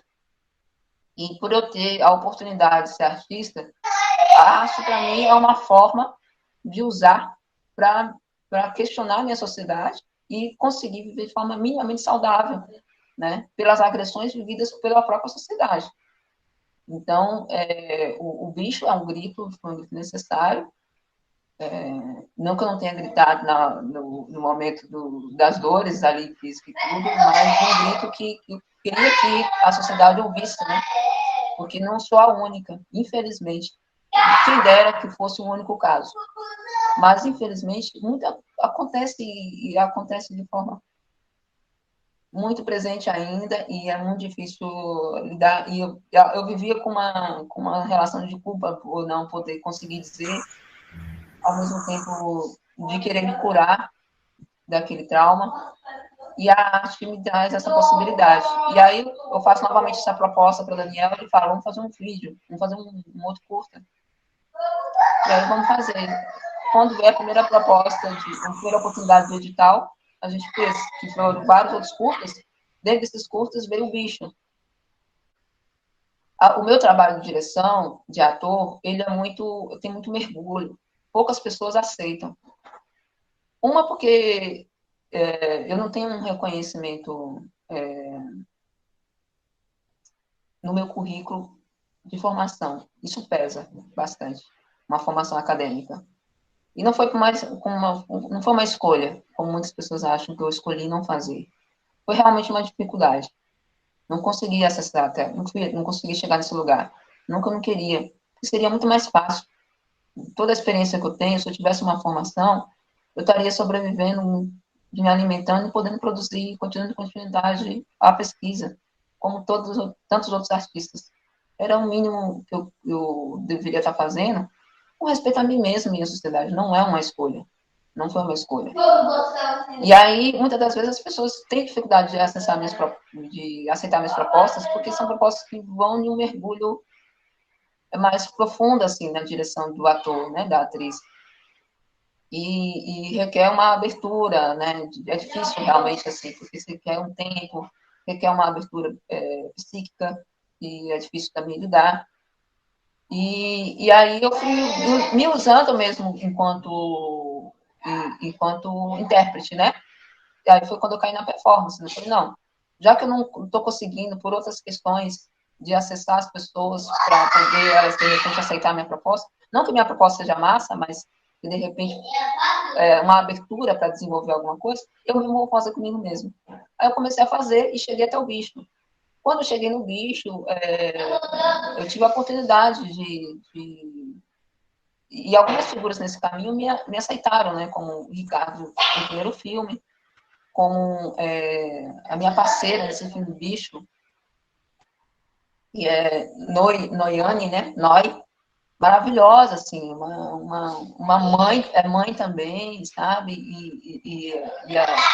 E por eu ter a oportunidade de ser artista, a arte, para mim, é uma forma de usar para questionar a minha sociedade e conseguir viver de forma minimamente saudável, né? Pelas agressões vividas pela própria sociedade. Então, o Bicho é um grito, foi um grito necessário. Não que eu não tenha gritado no momento das dores ali, física e tudo, mas um grito que eu queria que a sociedade ouvisse, né? Porque não sou a única, infelizmente. Quem dera que fosse o único caso. Mas, infelizmente, acontece e acontece de forma muito presente ainda, e é muito difícil lidar. E eu vivia com uma relação de culpa por não poder conseguir dizer, ao mesmo tempo de querer me curar daquele trauma, e a arte me traz essa possibilidade. E aí eu faço novamente essa proposta para a Daniela e falo, vamos fazer um vídeo, vamos fazer um outro curta. E aí vamos fazer. Quando veio a primeira proposta, a primeira oportunidade do edital, a gente fez, que foram vários outros curtas. Dentro desses curtas veio o Bicho. O meu trabalho de direção, de ator, ele tem muito mergulho. Poucas pessoas aceitam. Uma porque eu não tenho um reconhecimento no meu currículo de formação. Isso pesa bastante, uma formação acadêmica. E não foi não foi uma escolha, como muitas pessoas acham que eu escolhi não fazer. Foi realmente uma dificuldade. Não consegui acessar até, não consegui chegar nesse lugar. Nunca não queria. Seria muito mais fácil. Toda a experiência que eu tenho, se eu tivesse uma formação, eu estaria sobrevivendo, me alimentando e podendo produzir, continuando continuidade à pesquisa, como tantos outros artistas. Era o mínimo que eu deveria estar fazendo, com respeito a mim mesmo e à sociedade. Não é uma escolha. Não foi uma escolha. E aí, muitas das vezes, as pessoas têm dificuldade de aceitar minhas propostas, porque são propostas que vão em um mergulho mais profundo, assim, na direção do ator, né, da atriz. E requer uma abertura, né? É difícil realmente, assim, porque você quer um tempo, requer uma abertura psíquica, e é difícil também lidar. E aí eu fui me usando mesmo enquanto intérprete, né? E aí foi quando eu caí na performance. Eu falei, não, já que eu não estou conseguindo, por outras questões, de acessar as pessoas para poder elas, de repente, aceitar a minha proposta, não que minha proposta seja massa, mas que, de repente, uma abertura para desenvolver alguma coisa, eu mesmo vou fazer comigo mesmo. Aí eu comecei a fazer e cheguei até o bicho. Quando eu cheguei no bicho, eu tive a oportunidade e algumas figuras nesse caminho me aceitaram, né? Como o Ricardo no primeiro filme, como a minha parceira nesse filme do bicho, que é Noiane, né? Noi, maravilhosa, assim, uma mãe, é mãe também, sabe? E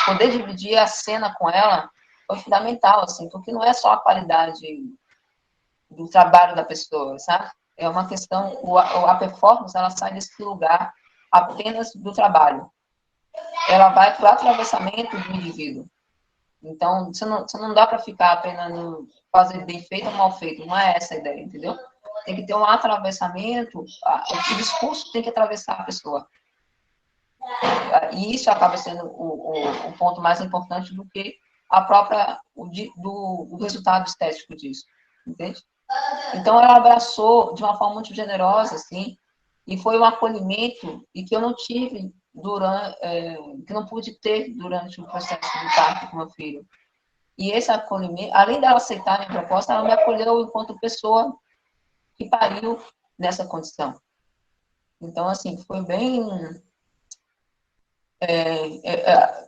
poder dividir a cena com ela foi fundamental, assim, porque não é só a qualidade do trabalho da pessoa, sabe? É uma questão, a performance, ela sai desse lugar apenas do trabalho. Ela vai para o atravessamento do indivíduo. Então, você não dá para ficar apenas no fazer bem feito ou mal feito. Não é essa a ideia, entendeu? Tem que ter um atravessamento, o discurso tem que atravessar a pessoa. E isso acaba sendo o ponto mais importante do que o resultado estético disso, entende? Então, ela abraçou de uma forma muito generosa, assim, e foi um acolhimento e que eu não tive que não pude ter durante o processo de parto com meu filho. E esse acolhimento, além dela aceitar a minha proposta, ela me acolheu enquanto pessoa que pariu nessa condição. Então, assim, foi bem...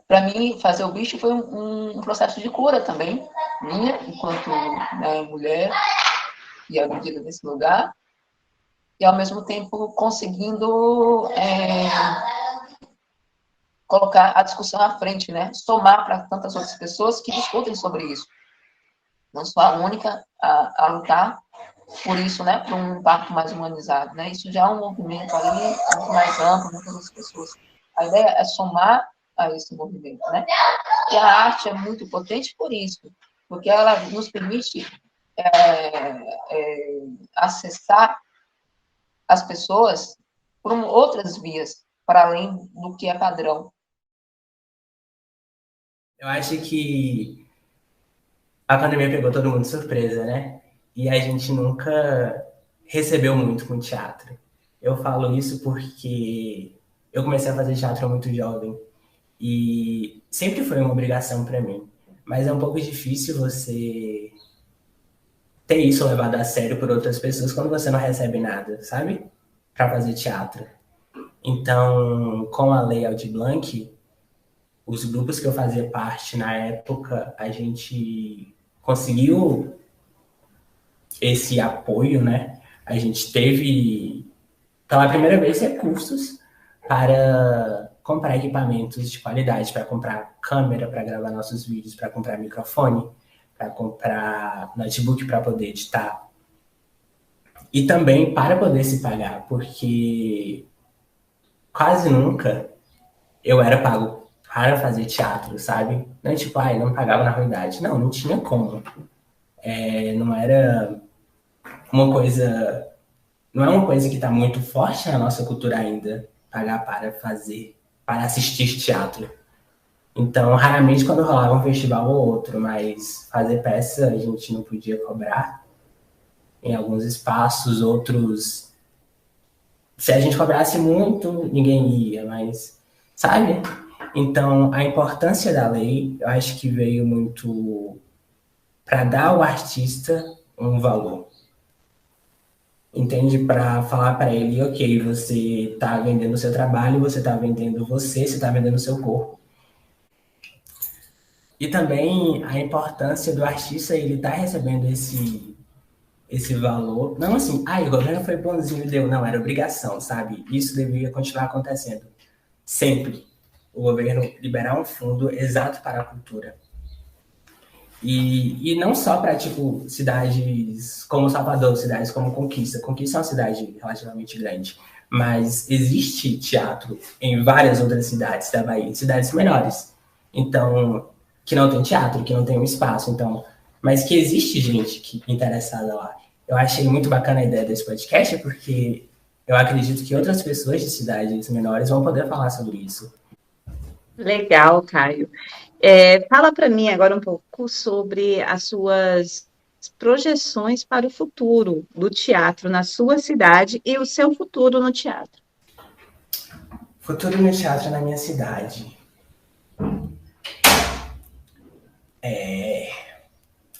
para mim, fazer o bicho foi um processo de cura também, minha, enquanto mulher e agredida nesse lugar, e ao mesmo tempo conseguindo colocar a discussão à frente, né? Somar para tantas outras pessoas que discutem sobre isso. Não sou a única a lutar por isso, né? Por um impacto mais humanizado, né? Isso já é um movimento ali muito mais amplo, muitas outras pessoas. A ideia é somar a esse movimento, né? E a arte é muito potente por isso, porque ela nos permite acessar as pessoas por outras vias, para além do que é padrão. Eu acho que a pandemia pegou todo mundo de surpresa, né? E a gente nunca recebeu muito com teatro. Eu falo isso porque eu comecei a fazer teatro muito jovem e sempre foi uma obrigação para mim. Mas é um pouco difícil você ter isso levado a sério por outras pessoas quando você não recebe nada, sabe? Para fazer teatro. Então, com a Lei Aldir Blanc, os grupos que eu fazia parte na época, a gente conseguiu esse apoio, né? A gente teve, pela primeira vez, recursos para comprar equipamentos de qualidade, para comprar câmera para gravar nossos vídeos, para comprar microfone, para comprar notebook para poder editar. E também para poder se pagar, porque quase nunca eu era pago para fazer teatro, sabe? Não é tipo, não pagava na realidade. Não tinha como. Não era uma coisa... Não é uma coisa que está muito forte na nossa cultura ainda, pagar para assistir teatro. Então, raramente quando rolava um festival ou outro, mas fazer peça a gente não podia cobrar. em alguns espaços, outros, se a gente cobrasse muito, ninguém ia, mas, sabe? Então, a importância da lei, eu acho que veio muito para dar ao artista um valor. Entende? Para falar para ele, ok, você está vendendo o seu trabalho, você está vendendo você está vendendo o seu corpo. E também a importância do artista, ele tá recebendo esse valor. Não assim, o governo foi bonzinho e deu. Não, era obrigação, sabe? Isso deveria continuar acontecendo. Sempre. O governo liberar um fundo exato para a cultura. E não só para, tipo, cidades como Salvador, cidades como Conquista. Conquista é uma cidade relativamente grande. Mas existe teatro em várias outras cidades da Bahia, cidades menores. Então, que não tem teatro, que não tem um espaço, então, mas que existe gente interessada lá. Eu achei muito bacana a ideia desse podcast, porque eu acredito que outras pessoas de cidades menores vão poder falar sobre isso. Legal, Caio. Fala para mim agora um pouco sobre as suas projeções para o futuro do teatro na sua cidade e o seu futuro no teatro. Futuro no teatro na minha cidade.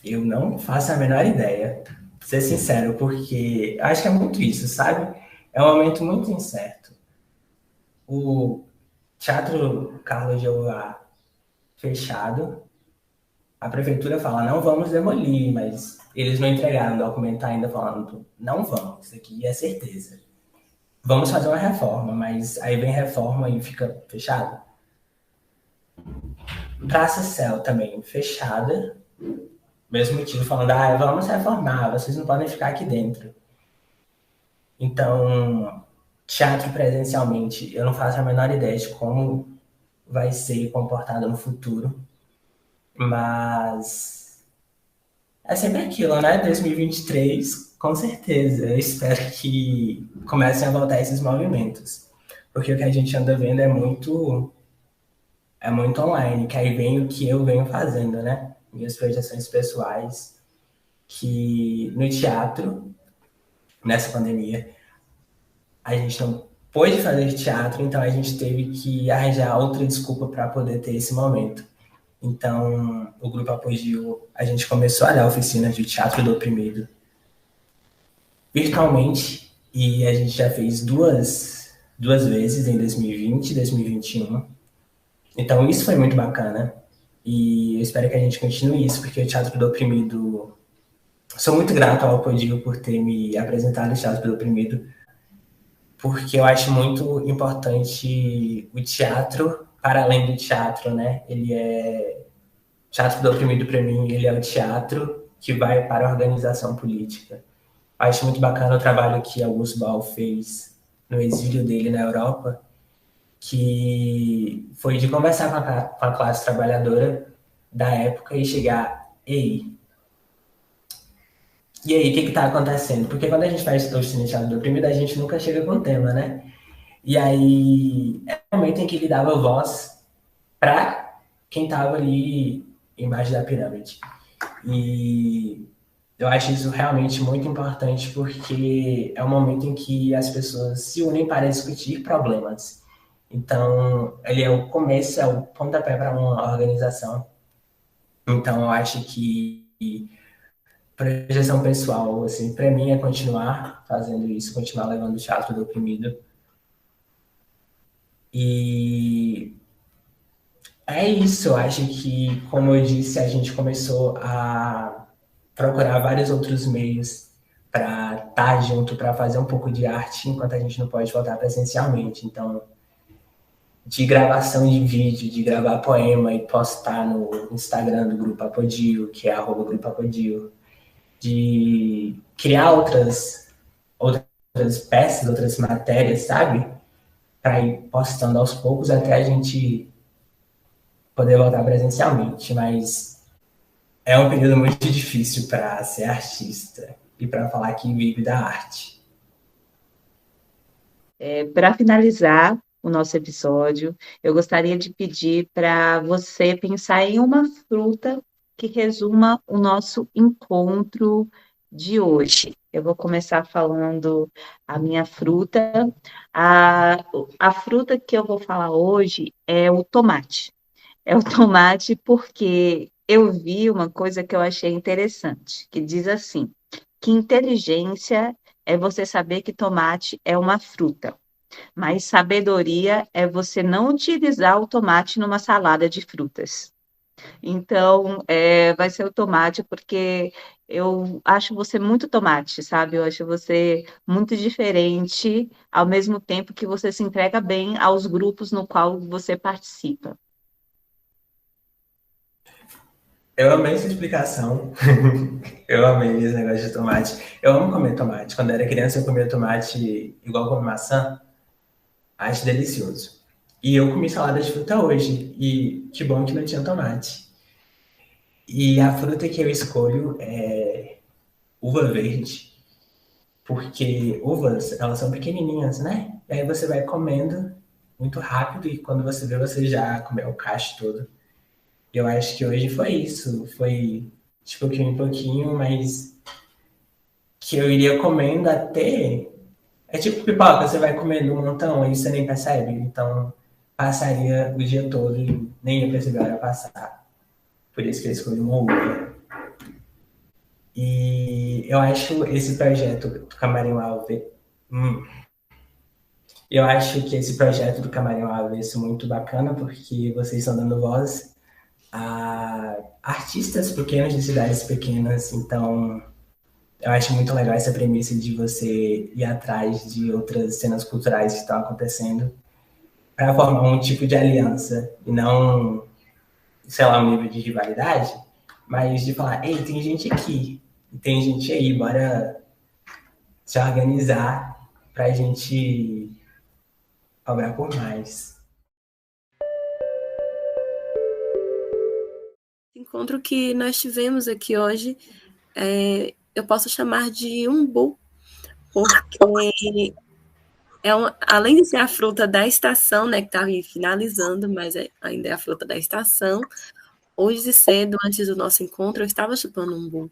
Eu não faço a menor ideia, pra ser sincero, porque acho que é muito isso, sabe? É um momento muito incerto. O Teatro Carlos Jeová fechado, a prefeitura fala, não vamos demolir, mas eles não entregaram o documento ainda falando, não vamos, isso aqui é certeza. Vamos fazer uma reforma, mas aí vem reforma e fica fechado. Praça Céu também fechada, mesmo motivo, falando, vamos reformar, vocês não podem ficar aqui dentro. Então, teatro presencialmente, eu não faço a menor ideia de como vai ser comportado no futuro, mas é sempre aquilo, né? 2023, com certeza, eu espero que comecem a voltar esses movimentos, porque o que a gente anda vendo é muito online, que aí vem o que eu venho fazendo, né? Minhas projeções pessoais, que no teatro, nessa pandemia, a gente não pôde fazer teatro, então a gente teve que arranjar outra desculpa para poder ter esse momento. Então, o Grupo Apogeu, a gente começou a dar oficinas de teatro do oprimido virtualmente, e a gente já fez duas vezes em 2020 e 2021. Então, isso foi muito bacana. E eu espero que a gente continue isso, porque o Teatro do Oprimido... Sou muito grato ao Apogeu por ter me apresentado no Teatro do Oprimido, porque eu acho muito importante o teatro, para além do teatro, né? O Teatro do Oprimido, para mim, ele é o teatro que vai para a organização política. Acho muito bacana o trabalho que Augusto Boal fez no exílio dele na Europa, que foi de conversar com a classe trabalhadora da época e chegar, e aí, o que está acontecendo? Porque quando a gente faz o Teatro do Oprimido, a gente nunca chega com o tema, né? E aí, é o momento em que ele dava voz para quem estava ali embaixo da pirâmide. E eu acho isso realmente muito importante, porque é um momento em que as pessoas se unem para discutir problemas. Então, ele é o começo, é o pontapé para uma organização. Então, eu acho que projeção pessoal, assim, para mim é continuar fazendo isso, continuar levando o teatro do oprimido. E é isso, eu acho que, como eu disse, a gente começou a procurar vários outros meios para estar junto, para fazer um pouco de arte, enquanto a gente não pode voltar presencialmente. Então, de gravação de vídeo, de gravar poema e postar no Instagram do Grupo Apogeu, que é @Grupo Apogeu, de criar outras peças, outras matérias, sabe? Para ir postando aos poucos até a gente poder voltar presencialmente. Mas é um período muito difícil para ser artista e para falar que vive da arte. Para finalizar o nosso episódio, eu gostaria de pedir para você pensar em uma fruta que resuma o nosso encontro de hoje. Eu vou começar falando a minha fruta. A fruta que eu vou falar hoje é o tomate. É o tomate porque eu vi uma coisa que eu achei interessante, que diz assim, que inteligência é você saber que tomate é uma fruta, mas sabedoria é você não utilizar o tomate numa salada de frutas. Então, vai ser o tomate, porque eu acho você muito tomate, sabe? Eu acho você muito diferente, ao mesmo tempo que você se entrega bem aos grupos no qual você participa. Eu amei essa explicação. Eu amei esse negócio de tomate. Eu amo comer tomate. Quando eu era criança, eu comia tomate igual como maçã. Acho delicioso. E eu comi salada de fruta hoje. E que bom que não tinha tomate. E a fruta que eu escolho é uva verde. Porque uvas, elas são pequenininhas, né? E aí você vai comendo muito rápido. E quando você vê, você já comeu o cacho todo. Eu acho que hoje foi isso. Foi de pouquinho em pouquinho, mas que eu iria comendo até. É tipo pipoca, você vai comendo um montão e você nem percebe. Então, passaria o dia todo e nem ia perceber a hora passar. Por isso que eu escolhi uma uva. E eu acho esse projeto do Camarim ao Avesso. Eu acho que esse projeto do Camarim ao Avesso é muito bacana, porque vocês estão dando voz a artistas pequenos de cidades pequenas. Então, eu acho muito legal essa premissa de você ir atrás de outras cenas culturais que estão acontecendo para formar um tipo de aliança e não, sei lá, um nível de rivalidade, mas de falar, ei, tem gente aqui, tem gente aí, bora se organizar para a gente cobrar por mais. Encontro que nós tivemos aqui hoje, eu posso chamar de umbu, porque além de ser a fruta da estação, né, que está finalizando, mas ainda é a fruta da estação, hoje cedo, antes do nosso encontro, eu estava chupando umbu.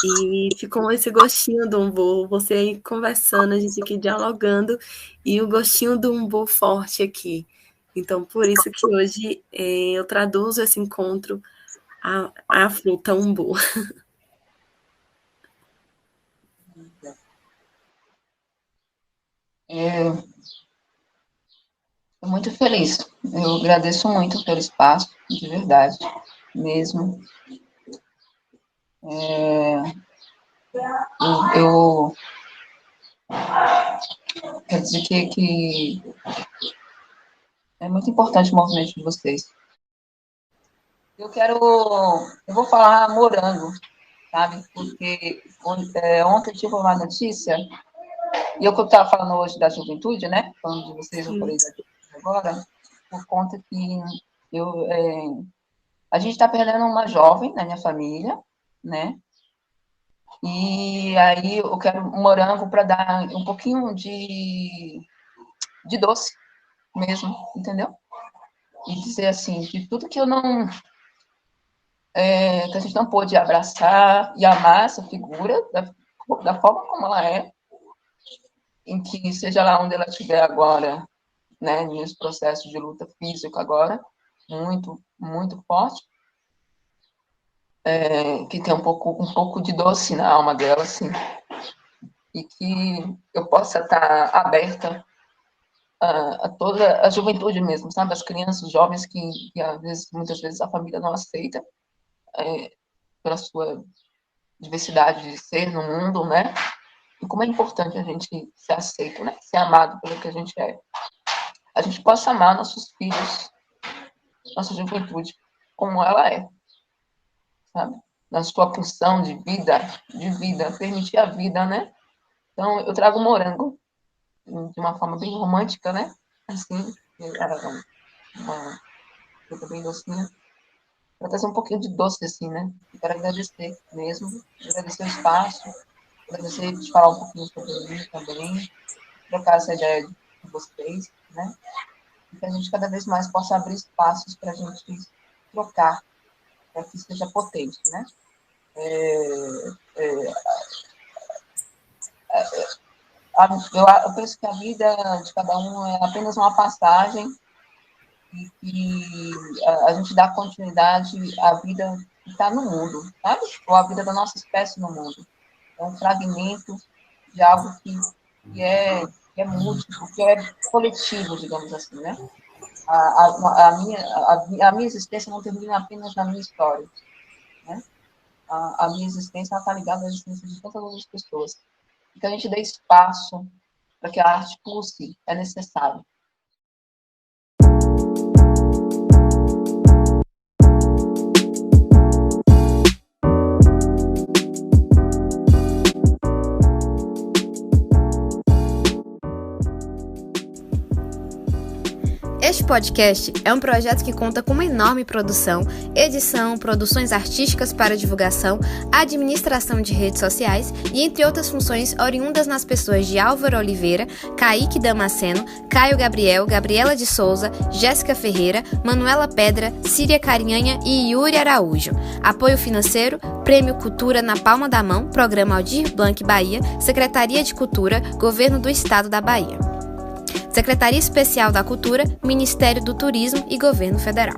E ficou esse gostinho do umbu, você aí conversando, a gente aqui dialogando, e o gostinho do umbu forte aqui. Então, por isso que hoje eu traduzo esse encontro à fruta umbu. Estou muito feliz. Eu agradeço muito pelo espaço, de verdade, mesmo. Eu quero dizer que é muito importante o movimento de vocês. Eu vou falar morango, sabe? Porque ontem eu tive uma notícia, e eu que estava falando hoje da juventude, né? Falando de vocês, eu falei da juventude agora, por conta que a gente está perdendo uma jovem na minha família, né? E aí eu quero um morango para dar um pouquinho de doce mesmo, entendeu? E dizer assim, de tudo que eu não. Que a gente não pôde abraçar e amar essa figura da forma como ela é, em que seja lá onde ela estiver agora, né, nesse processo de luta física agora, muito, muito forte, que tem um pouco de doce na alma dela, assim, e que eu possa estar aberta a toda a juventude mesmo, sabe? As crianças, os jovens que às vezes, muitas vezes a família não aceita pela sua diversidade de ser no mundo, né? E como é importante a gente ser aceito, né? Ser amado pelo que a gente é. A gente possa amar nossos filhos, nossa juventude, como ela é, sabe? Na sua função de vida, permitir a vida, né? Então, eu trago morango de uma forma bem romântica, né? Assim, uma fruta bem docinha, para trazer um pouquinho de doce, assim, né? Eu quero agradecer mesmo, agradecer o espaço, agradecer de falar um pouquinho sobre mim também, trocar essa ideia com vocês, né? E que a gente cada vez mais possa abrir espaços para a gente trocar, para que seja potente, né? eu penso que a vida de cada um é apenas uma passagem e que a gente dá continuidade à vida que está no mundo, sabe? Ou à vida da nossa espécie no mundo. É um fragmento de algo que é múltiplo, que é coletivo, digamos assim, né? A minha existência não termina apenas na minha história, né? A minha existência está ligada à existência de tantas outras pessoas. E que a gente dê espaço para que a arte pulse, é necessário. Este podcast é um projeto que conta com uma enorme produção, edição, produções artísticas para divulgação, administração de redes sociais e entre outras funções oriundas nas pessoas de Álvaro Oliveira, Kaique Damasceno, Caio Gabriel, Gabriela de Souza, Jéssica Ferreira, Manuela Pedra, Síria Carinhanha e Yuri Araújo. Apoio financeiro, Prêmio Cultura na Palma da Mão, Programa Aldir Blanc Bahia, Secretaria de Cultura, Governo do Estado da Bahia. Secretaria Especial da Cultura, Ministério do Turismo e Governo Federal.